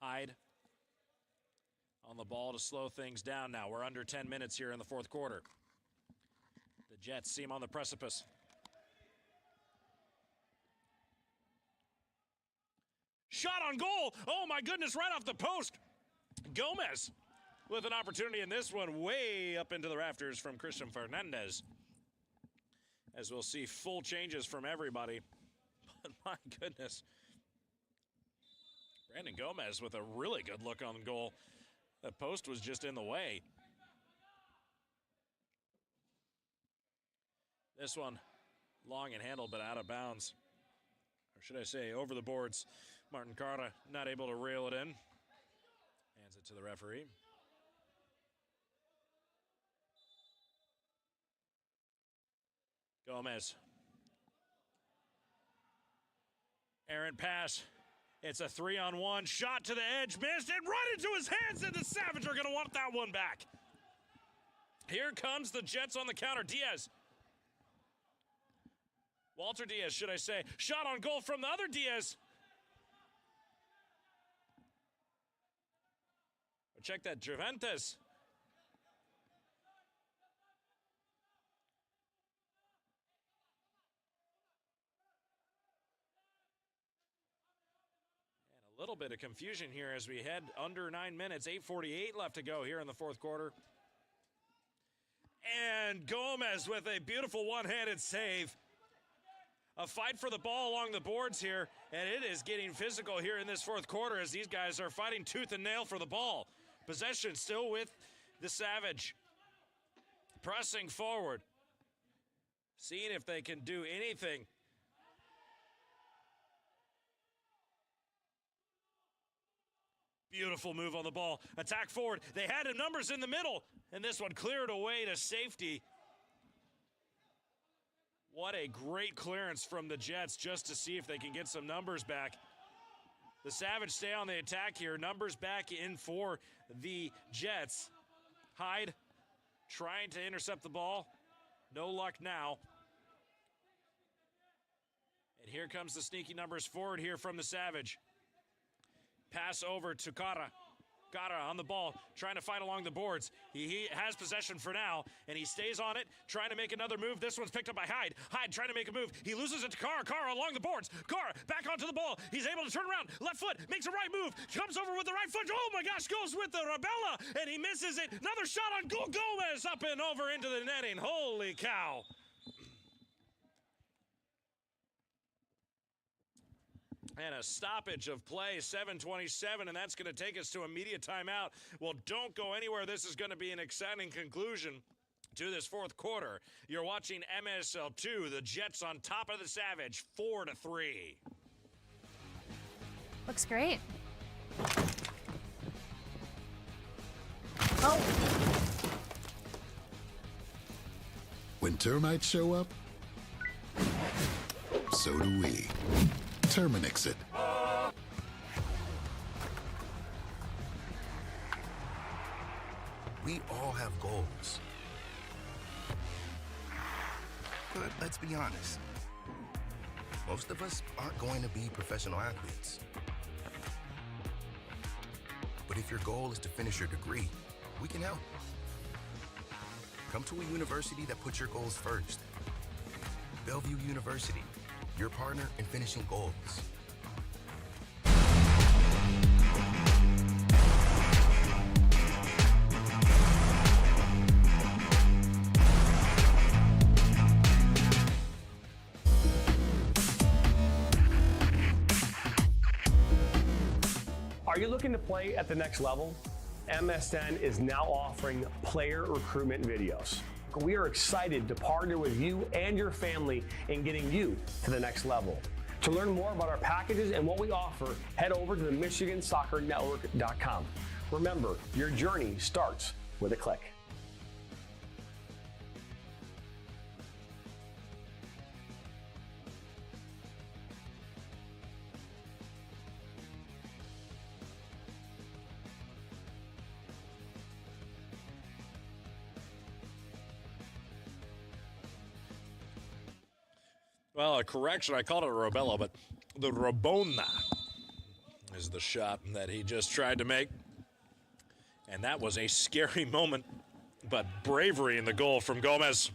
[SPEAKER 8] Hyde on the ball to slow things down now. We're under 10 minutes here in the fourth quarter. The Jets seem on the precipice. Shot on goal. Oh, my goodness, right off the post. Gomez with an opportunity in this one way up into the rafters from Christian Fernandez. As we'll see full changes from everybody. But my goodness. Brandon Gomez with a really good look on goal. The post was just in the way. This one long and handled, but out of bounds. Or should I say over the boards. Martin Carta not able to reel it in. Hands it to the referee. Gomez. Errant pass. It's a 3-on-1. Shot to the edge. Missed it. Right into his hands, and the Savage are going to want that one back. Here comes the Jets on the counter. Diaz. Walter Diaz, should I say. Shot on goal from the other Diaz. Check that, Juventus. And a little bit of confusion here as we head under 9 minutes. 8:48 left to go here in the fourth quarter. And Gomez with a beautiful one-handed save. A fight for the ball along the boards here, and it is getting physical here in this fourth quarter as these guys are fighting tooth and nail for the ball. Possession still with the Savage. Pressing forward. Seeing if they can do anything. Beautiful move on the ball. Attack forward. They had numbers in the middle, and this one cleared away to safety. What a great clearance from the Jets just to see if they can get some numbers back. The Savage stay on the attack here. Numbers back in for the Jets. Hyde trying to intercept the ball. No luck now. And here comes the sneaky numbers forward here from the Savage. Pass over to Kara. Kara on the ball, trying to fight along the boards. He has possession for now, and he stays on it, trying to make another move. This one's picked up by Hyde. Hyde trying to make a move. He loses it to Kara. Kara along the boards. Kara back onto the ball. He's able to turn around. Left foot, makes a right move. Comes over with the right foot. Oh my gosh, goes with the Rabella, and he misses it. Another shot on goal. Gomez up and over into the netting. Holy cow. And a stoppage of play, 7:27, and that's going to take us to a media timeout. Well, don't go anywhere. This is going to be an exciting conclusion to this fourth quarter. You're watching MSL 2, the Jets on top of the Savage, 4-3.
[SPEAKER 4] Looks great. Oh.
[SPEAKER 5] When termites show up, so do we. Terminix it.
[SPEAKER 7] We all have goals. But let's be honest. Most of us aren't going to be professional athletes. But if your goal is to finish your degree, we can help. Come to a university that puts your goals first. Bellevue University, your partner in finishing goals.
[SPEAKER 9] Are you looking to play at the next level? MSN is now offering player recruitment videos. We are excited to partner with you and your family in getting you to the next level. To learn more about our packages and what we offer, head over to the MichiganSoccerNetwork.com. Remember, your journey starts with a click.
[SPEAKER 8] Well, a correction, I called it a Robella, but the Rabona is the shot that he just tried to make. And that was a scary moment, but bravery in the goal from Gomez.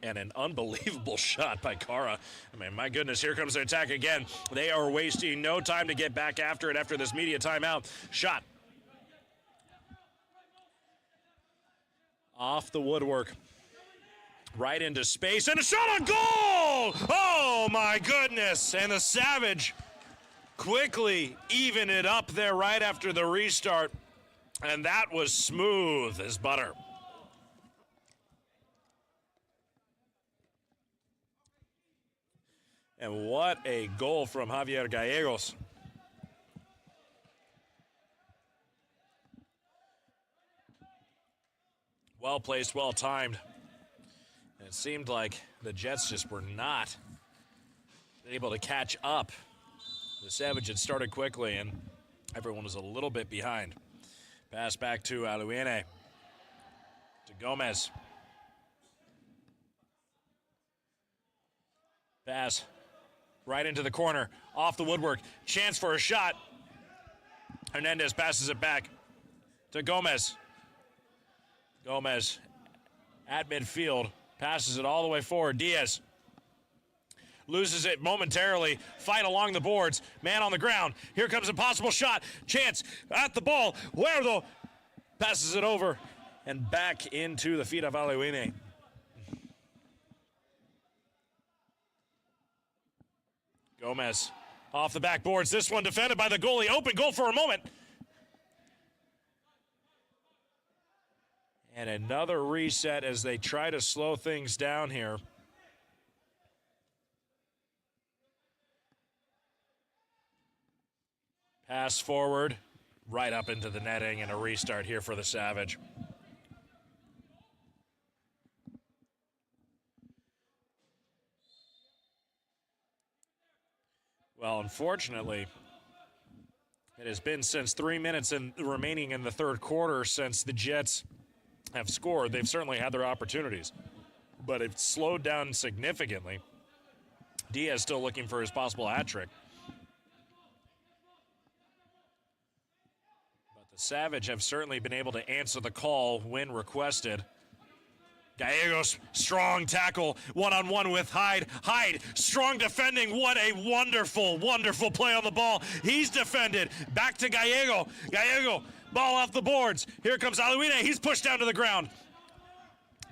[SPEAKER 8] And an unbelievable shot by Kara. I mean, my goodness, here comes the attack again. They are wasting no time to get back after it after this media timeout. Shot. Off the woodwork. Right into space, and a shot on goal! Oh, my goodness. And the Savage quickly even it up there right after the restart. And that was smooth as butter. And what a goal from Javier Gallegos. Well placed, well timed. It seemed like the Jets just were not able to catch up. The Savage had started quickly, and everyone was a little bit behind. Pass back to Aluine. To Gomez. Pass right into the corner. Off the woodwork. Chance for a shot. Hernandez passes it back to Gomez. Gomez at midfield. Passes it all the way forward. Diaz loses it momentarily. Fight along the boards. Man on the ground. Here comes a possible shot. Chance at the ball. Huerdo passes it over and back into the feet of Aluine. Gomez off the backboards. This one defended by the goalie. Open goal for a moment. And another reset as they try to slow things down here. Pass forward, right up into the netting, and a restart here for the Savage. Well, unfortunately, it has been since 3 minutes remaining in the third quarter since the Jets have scored. They've certainly had their opportunities, but it's slowed down significantly. Diaz still looking for his possible hat trick. But the Savage have certainly been able to answer the call when requested. Gallegos, strong tackle, one-on-one with Hyde. Hyde, strong defending. What a wonderful, wonderful play on the ball. He's defended. Back to Gallego. Gallego, ball off the boards. Here comes Aluine. He's pushed down to the ground.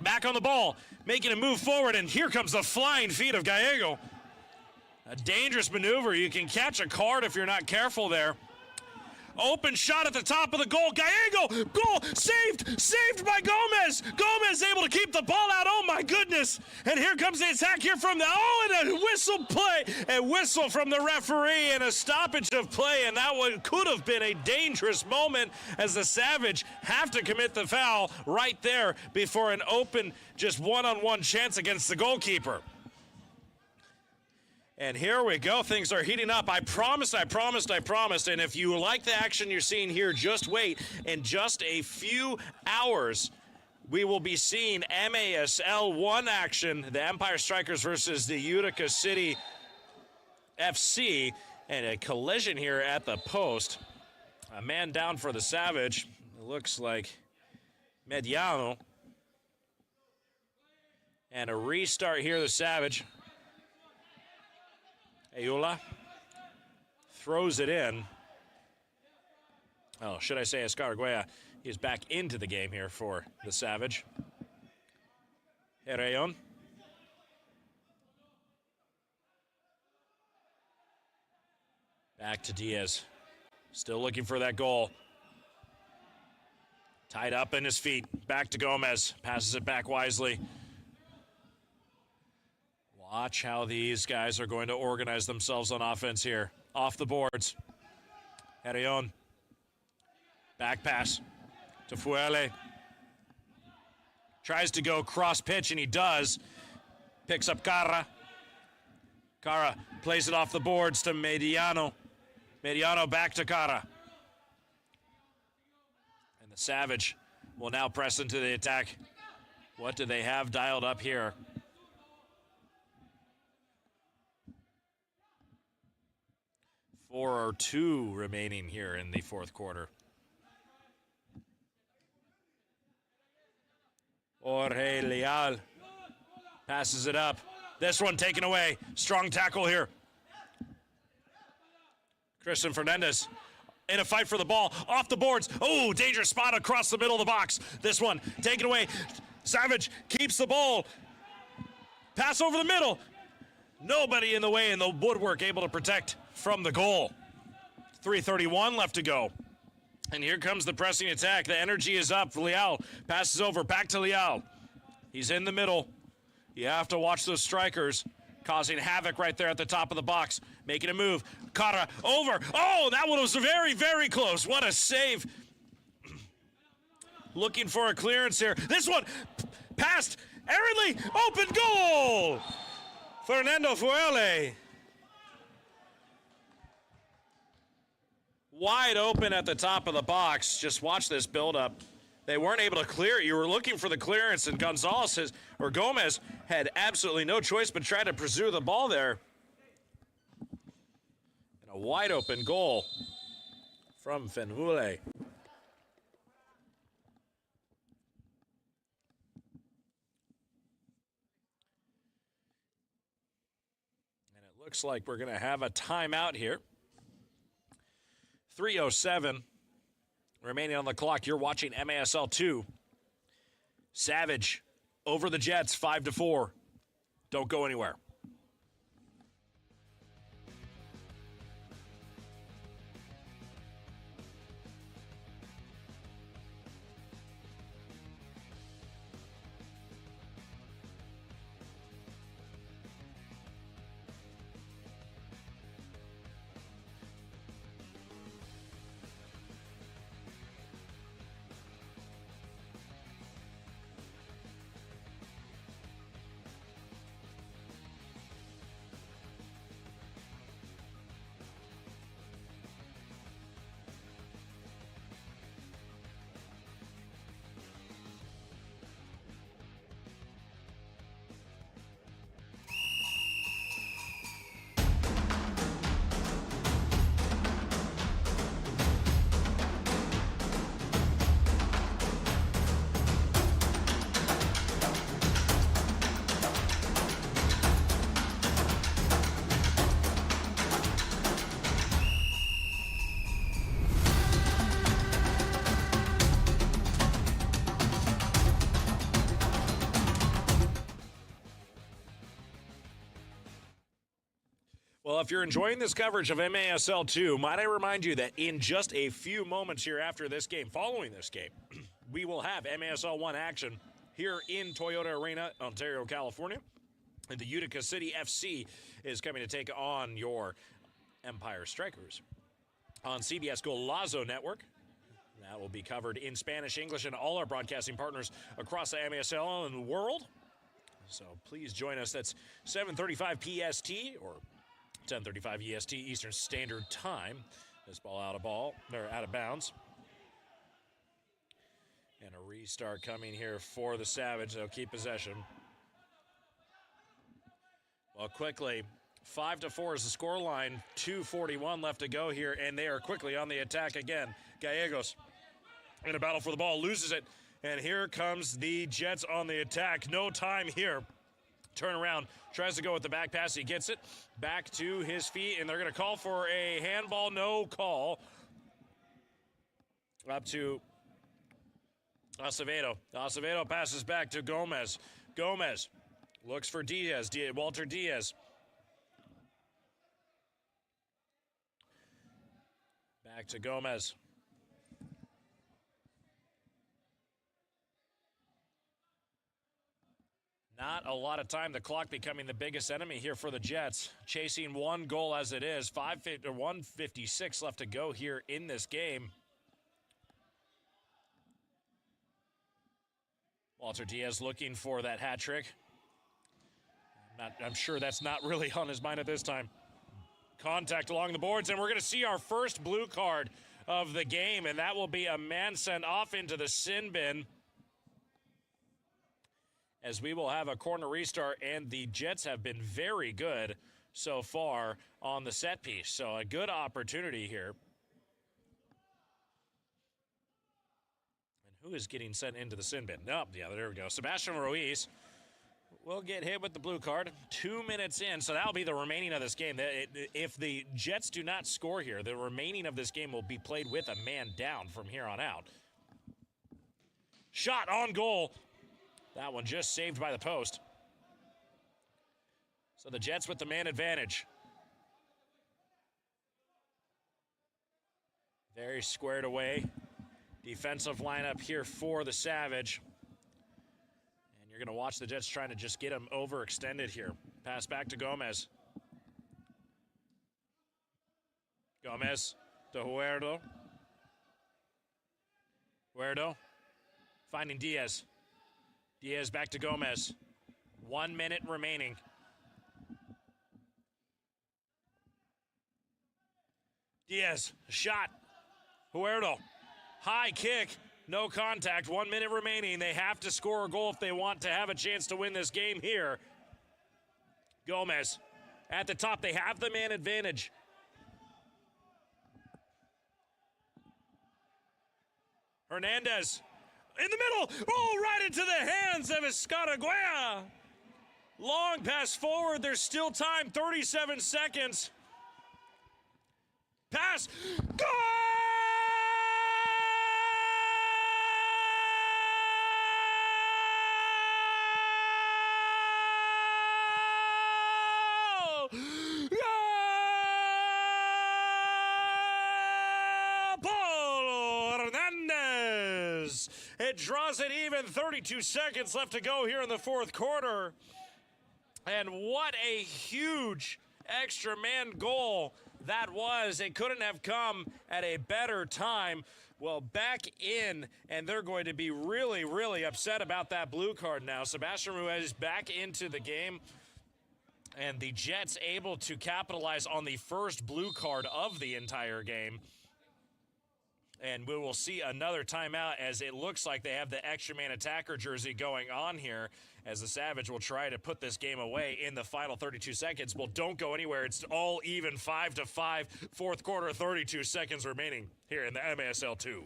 [SPEAKER 8] Back on the ball, making a move forward, and here comes the flying feet of Gallego. A dangerous maneuver. You can catch a card if you're not careful there. Open shot at the top of the goal. Gallego, goal, saved by Gomez. Gomez able to keep the ball out. Oh my goodness. And here comes the attack here from and a whistle play. A whistle from the referee and a stoppage of play. And that one could have been a dangerous moment as the Savage have to commit the foul right there before an open, just one-on-one chance against the goalkeeper. And here we go. Things are heating up. I promised. And if you like the action you're seeing here, just wait. In just a few hours, we will be seeing MASL 1 action, the Empire Strikers versus the Utica City FC, and a collision here at the post. A man down for the Savage. It looks like Mediano. And a restart here, the Savage. Ayula throws it in. Oh, should I say Escarguea? He is back into the game here for the Savage. Herreon. Back to Diaz. Still looking for that goal. Tied up in his feet. Back to Gomez. Passes it back wisely. Watch how these guys are going to organize themselves on offense here. Off the boards. Herreon. Back pass to Fuele. Tries to go cross pitch, and he does. Picks up Carra. Carra plays it off the boards to Mediano. Mediano back to Carra. And the Savage will now press into the attack. What do they have dialed up here? 4:02 remaining here in the fourth quarter. Jorge Leal passes it up. This one taken away. Strong tackle here. Christian Fernandez in a fight for the ball. Off the boards. Oh, dangerous spot across the middle of the box. This one taken away. Savage keeps the ball. Pass over the middle. Nobody in the way, and the woodwork able to protect from the goal. 3:31 left to go. And here comes the pressing attack. The energy is up. Leal passes over. Back to Leal. He's in the middle. You have to watch those strikers causing havoc right there at the top of the box. Making a move. Carra over. Oh, that one was very, very close. What a save. Looking for a clearance here. This one passed. Errantly. Open goal. Fernando Fuele. Wide open at the top of the box. Just watch this build-up. They weren't able to clear it. You were looking for the clearance, and Gomez had absolutely no choice but try to pursue the ball there. And a wide open goal from Fenhule. Looks like we're going to have a timeout here. 3:07 remaining on the clock. You're watching MASL 2. Savage over the Jets, 5-4. Don't go anywhere. Well, if you're enjoying this coverage of MASL 2, might I remind you that in just a few moments here after this game, following this game, we will have MASL 1 action here in Toyota Arena, Ontario, California. And the Utica City FC is coming to take on your Empire Strikers on CBS Golazo Network. That will be covered in Spanish, English, and all our broadcasting partners across the MASL and the world. So please join us. That's 7:35 PST or 10:35 EST Eastern Standard Time. This ball out of bounds. And a restart coming here for the Savage. They'll keep possession. Well, quickly, 5-4 is the scoreline. 2:41 left to go here, and they are quickly on the attack again. Gallegos in a battle for the ball, loses it, and here comes the Jets on the attack. No time here. Turn around, tries to go with the back pass. He gets it back to his feet, and they're going to call for a handball. No call. Up to Acevedo. Acevedo passes back to Gomez. Gomez looks for Diaz. Walter Diaz. Back to Gomez. Not a lot of time. The clock becoming the biggest enemy here for the Jets. Chasing one goal as it is. 1:56 left to go here in this game. Walter Diaz looking for that hat trick. I'm sure that's not really on his mind at this time. Contact along the boards, and we're going to see our first blue card of the game, and that will be a man sent off into the sin bin, as we will have a corner restart, and the Jets have been very good so far on the set piece. So a good opportunity here. And who is getting sent into the sin bin? Oh, yeah, there we go. Sebastian Ruiz will get hit with the blue card. 2 minutes in, so that'll be the remaining of this game. If the Jets do not score here, the remaining of this game will be played with a man down from here on out. Shot on goal. That one just saved by the post. So the Jets with the man advantage. Very squared away. Defensive lineup here for the Savage. And you're going to watch the Jets trying to just get him overextended here. Pass back to Gomez. Gomez to Huerto. Huerto finding Diaz. Diaz back to Gomez. 1 minute remaining. Diaz, shot Huerto, high kick, no contact, 1 minute remaining. They have to score a goal if they want to have a chance to win this game here. Gomez at the top, they have the man advantage. Hernandez in the middle, oh, right into the hands of Escaragüea. Long pass forward, there's still time, 37 seconds. Pass, goal! It draws it even, 32 seconds left to go here in the fourth quarter. And what a huge extra man goal that was. It couldn't have come at a better time. Well, back in, and they're going to be really, really upset about that blue card now. Sebastian Ruiz back into the game, and the Jets able to capitalize on the first blue card of the entire game. And we will see another timeout as it looks like they have the extra man attacker jersey going on here as the Savage will try to put this game away in the final 32 seconds. Well, don't go anywhere. It's all even 5-5. Fourth quarter, 32 seconds remaining here in the MASL 2.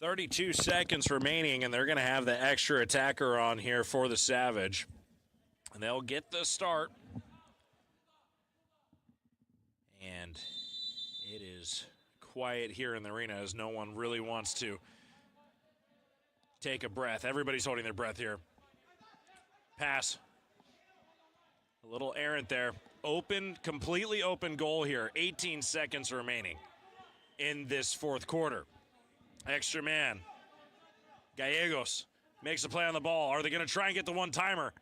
[SPEAKER 8] .32 seconds remaining, and they're going to have the extra attacker on here for the Savage. And they'll get the start. And it is quiet here in the arena as no one really wants to take a breath. Everybody's holding their breath here. Pass. A little errant there. Open, completely open goal here. 18 seconds remaining in this fourth quarter. Extra man. Gallegos makes a play on the ball. Are they going to try and get the one-timer?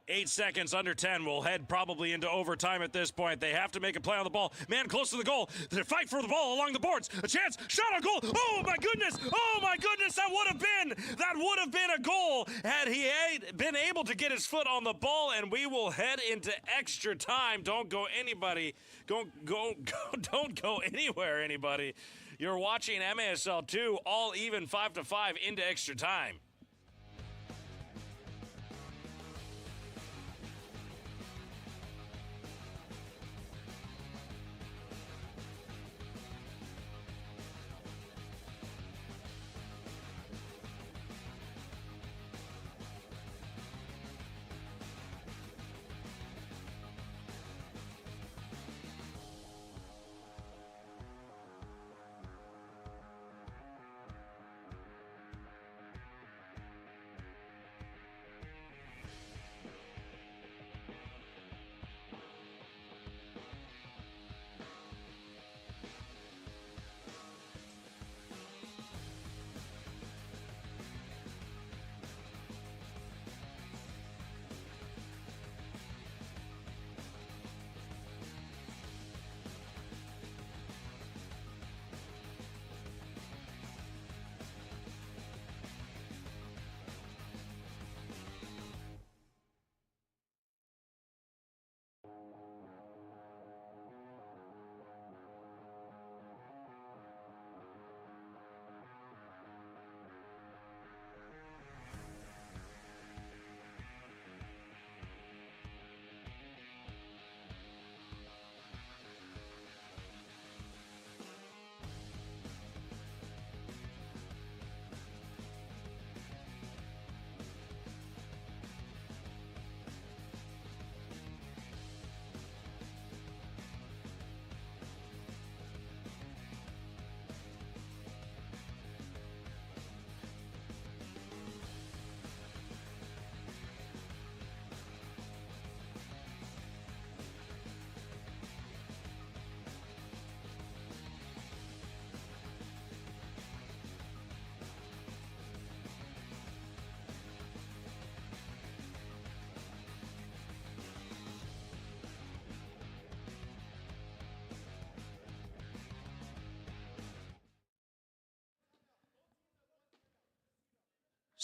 [SPEAKER 8] 8 seconds, under 10. We'll head probably into overtime at this point. They have to make a play on the ball. Man close to the goal. They fight for the ball along the boards. A chance. Shot on goal. Oh, my goodness. Oh, my goodness. That would have been a goal had he been able to get his foot on the ball, and we will head into extra time. Don't go anybody. Don't go anywhere, anybody. You're watching MASL 2, all even 5-5 into extra time.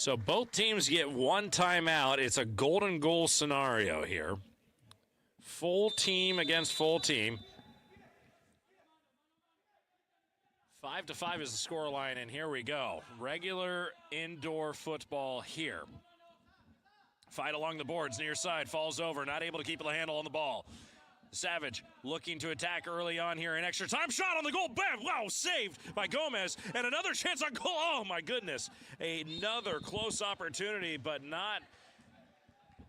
[SPEAKER 8] So both teams get one timeout. It's a golden goal scenario here. Full team against full team. 5-5 is the scoreline, and here we go. Regular indoor football here. Fight along the boards, near side, falls over, not able to keep a handle on the ball. Savage looking to attack early on here. An extra time shot on the goal. Bam! Wow, saved by Gomez. And another chance on goal. Oh, my goodness. Another close opportunity, but not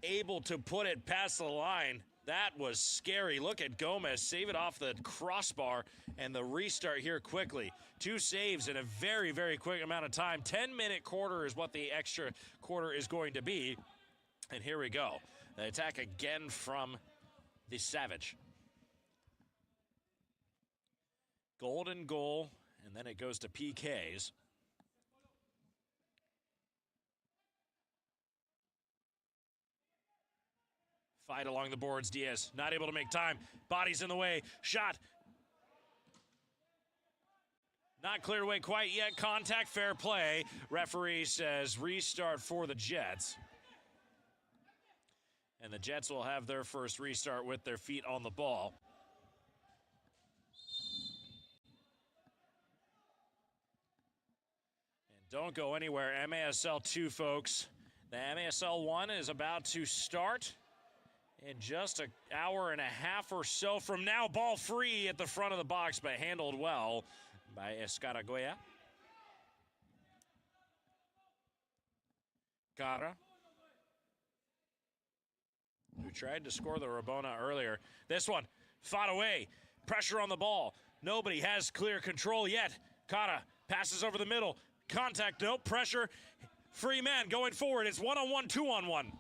[SPEAKER 8] able to put it past the line. That was scary. Look at Gomez save it off the crossbar, and the restart here quickly. 2 saves in a very, very quick amount of time. 10-minute quarter is what the extra quarter is going to be. And here we go. The attack again from the Savage. Golden goal, and then it goes to PKs. Fight along the boards. Diaz not able to make time. Body's in the way. Shot. Not cleared away quite yet. Contact, fair play. Referee says restart for the Jets. And the Jets will have their first restart with their feet on the ball. And don't go anywhere. MASL 2, folks. The MASL 1 is about to start in just an hour and a half or so from now. Ball free at the front of the box, but handled well by Escaragoya. Cara, who tried to score the Rabona earlier. This one, fought away. Pressure on the ball. Nobody has clear control yet. Cara passes over the middle. Contact, no pressure. Free man going forward. It's 1-on-1, 2-on-1.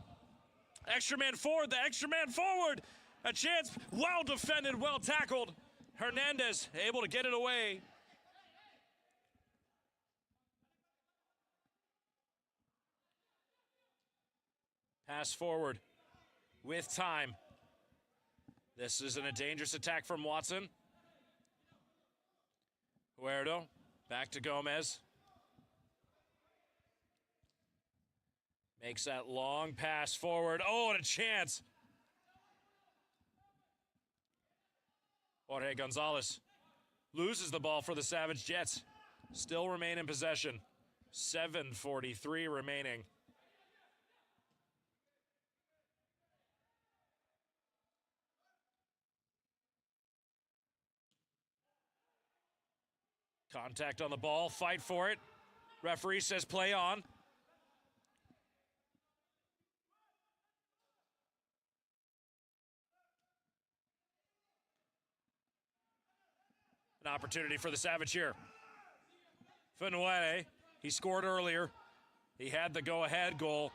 [SPEAKER 8] Extra man forward, the extra man forward. A chance, well defended, well tackled. Hernandez able to get it away. Pass forward with time. This isn't a dangerous attack from Watson. Huerto, back to Gomez. Makes that long pass forward. Oh, and a chance. Jorge Gonzalez loses the ball for the Savage Jets. Still remain in possession. 7:43 remaining. Contact on the ball, fight for it. Referee says play on. An opportunity for the Savage here. Fenuele, he scored earlier. He had the go-ahead goal.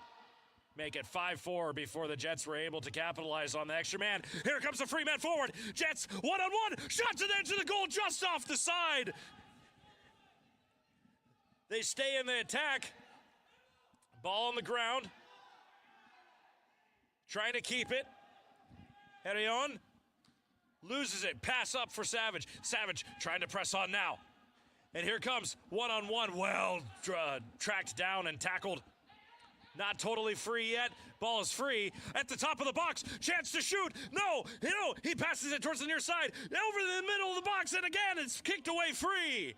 [SPEAKER 8] Make it 5-4 before the Jets were able to capitalize on the extra man. Here comes the free man forward. Jets, one-on-one. Shot to the edge of the goal, just off the side. They stay in the attack. Ball on the ground. Trying to keep it. Herion loses it. Pass up for Savage. Savage trying to press on now. And here comes one-on-one. Well tracked down and tackled. Not totally free yet. Ball is free at the top of the box. Chance to shoot. No, he passes it towards the near side. Over the middle of the box, and again, it's kicked away free.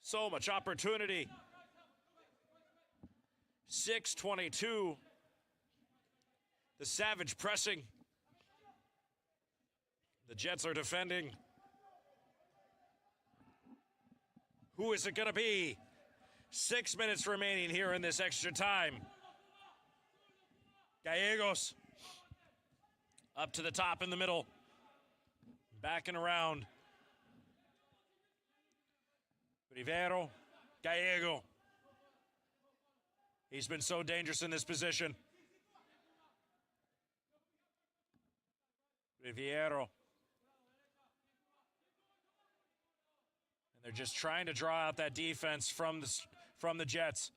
[SPEAKER 8] So much opportunity. 6:22. The Savage pressing. The Jets are defending. Who is it going to be? 6 minutes remaining here in this extra time. Gallegos up to the top in the middle. Backing around. Rivero, Gallego. He's been so dangerous in this position. Riviero. And they're just trying to draw out that defense from the Jets.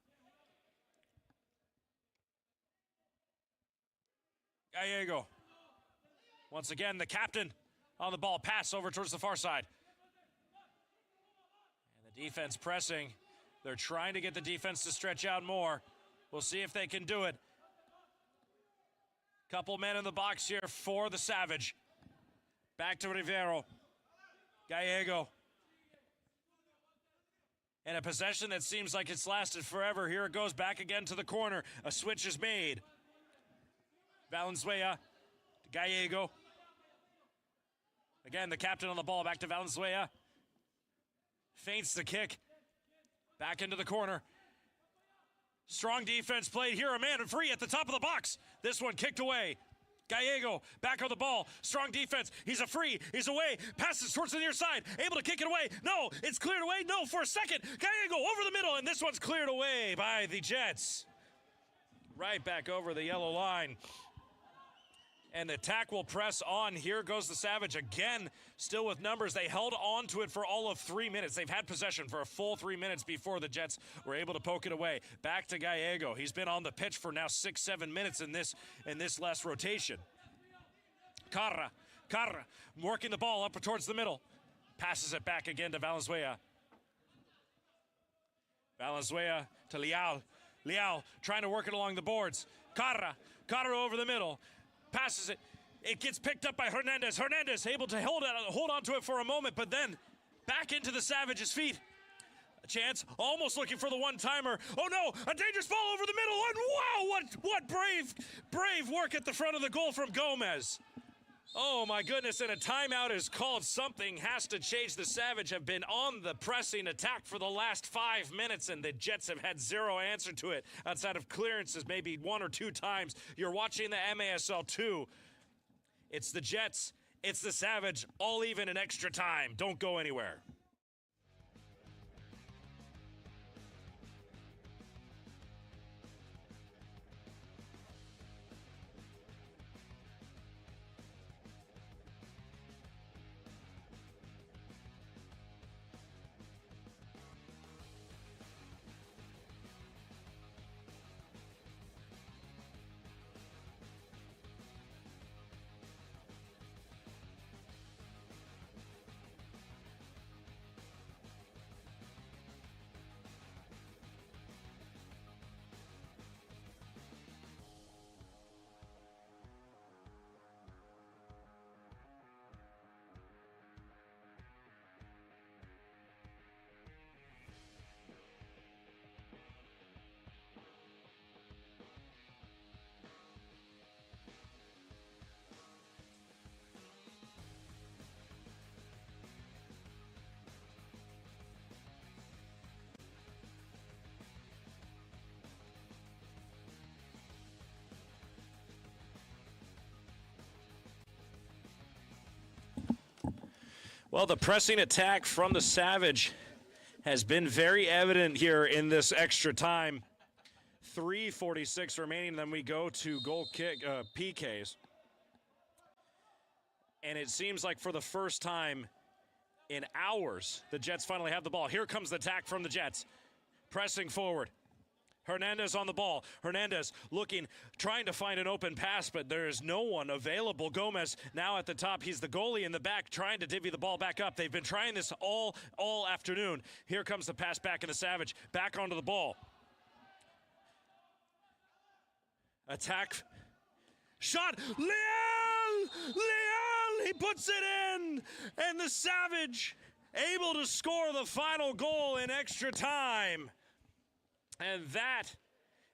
[SPEAKER 8] Gallego. Once again, the captain on the ball. Pass over towards the far side. And the Defense pressing. They're trying to get the defense to stretch out more. We'll see if they can do it. Couple men in the box here for the Savage. Back to Rivero. Gallego. And a possession that seems like it's lasted forever. Here it goes back again to the corner. A switch is made. Valenzuela to Gallego. Again, the captain on the ball. Back to Valenzuela. Feints the kick. Back into the corner. Strong defense played here. A man free at the top of the box. This one kicked away. Gallego back on the ball. Strong defense. He's a free. He's away. Passes towards the near side. Able to kick it away. No, it's cleared away. No, for a second. Gallego over the middle, and this one's cleared away by the Jets. Right back over the yellow line. And the attack will press on. Here goes the Savage again, still with numbers. They held on to it for all of 3 minutes. They've had possession for a full 3 minutes before the Jets were able to poke it away. Back to Gallego. He's been on the pitch for now 6-7 minutes in this last rotation. Carra working the ball up towards the middle. Passes it back again to Valenzuela. Valenzuela to Leal. Leal trying to work it along the boards. Carra over the middle. Passes it. It gets picked up by Hernandez. Hernandez able to hold on to it for a moment, but then back into the Savage's feet. A chance, almost looking for the one-timer. Oh no, a dangerous ball over the middle, and wow, what brave work at the front of the goal from Gomez. Oh my goodness, and a timeout is called. Something has to change. The Savage have been on the pressing attack for the last 5 minutes, and the Jets have had zero answer to it outside of clearances maybe 1 or 2 times. You're watching the MASL 2. It's the Jets, it's the Savage, all even in extra time. Don't go anywhere. Well, the pressing attack from the Savage has been very evident here in this extra time. 3:46 remaining, then we go to goal kick, PKs. And it seems like for the first time in hours, the Jets finally have the ball. Here comes the attack from the Jets. Pressing forward. Hernandez on the ball. Hernandez looking, trying to find an open pass, but there is no one available. Gomez now at the top. He's the goalie in the back, trying to divvy the ball back up. They've been trying this all afternoon. Here comes the pass back in the Savage. Back onto the ball. Attack. Shot. Leal! He puts it in! And the Savage able to score the final goal in extra time. And that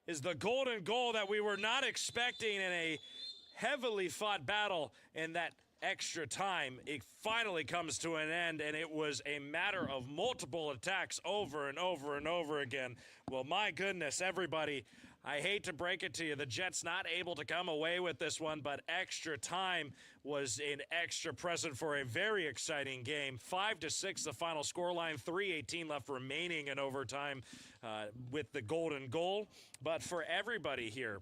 [SPEAKER 8] is the golden goal that we were not expecting in a heavily fought battle in that extra time. It finally comes to an end, and it was a matter of multiple attacks over and over and over again. Well, my goodness, everybody, I hate to break it to you. The Jets not able to come away with this one, but extra time was an extra present for a very exciting game. 5-6 the final scoreline, 3:18 left remaining in overtime with the golden goal. But for everybody here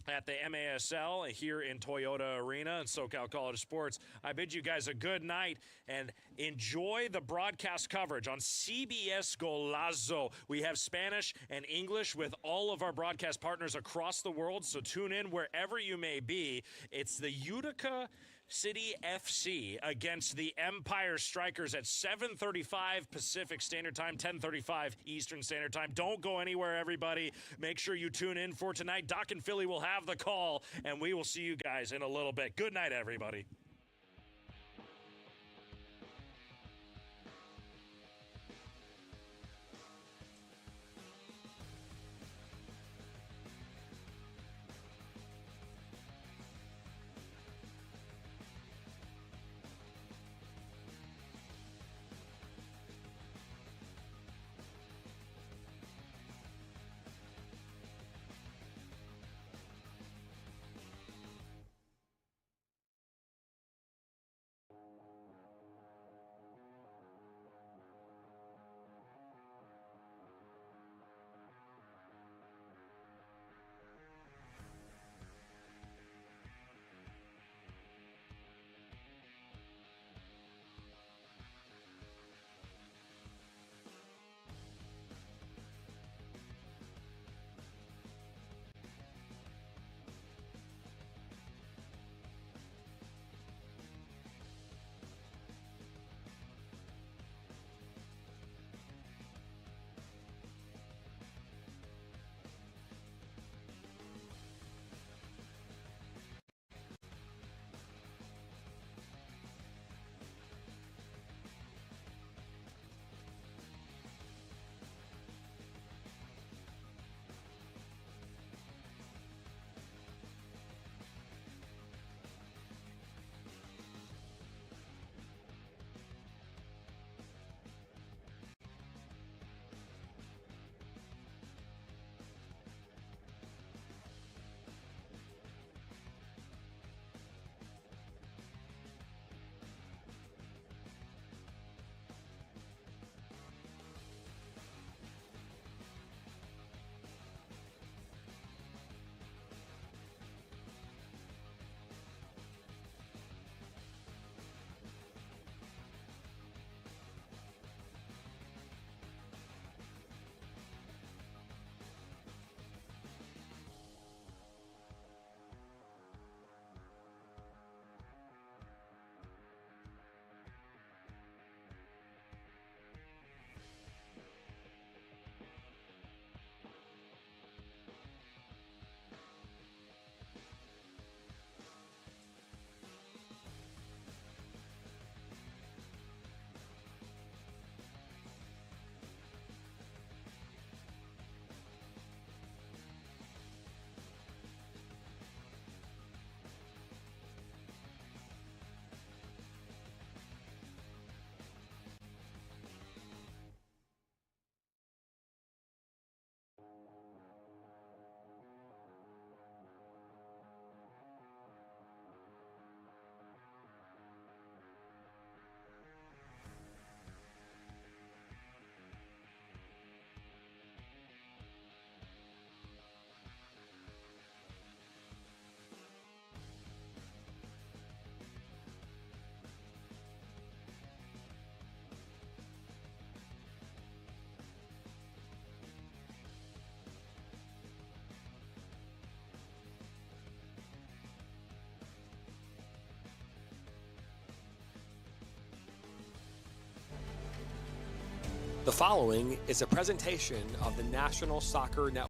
[SPEAKER 8] at the MASL here in Toyota Arena and SoCal College Sports, I bid you guys a good night and enjoy the broadcast coverage on CBS Golazo. We have Spanish and English with all of our broadcast partners across the world, so tune in wherever you may be. It's the Utica City FC against the Empire Strikers at 7:35 Pacific Standard Time, 10:35 Eastern Standard Time. Don't go anywhere, everybody. Make sure you tune in for tonight. Doc and Philly will have the call, and we will see you guys in a little bit. Good night, everybody.
[SPEAKER 1] The following is a presentation of the National Soccer Network.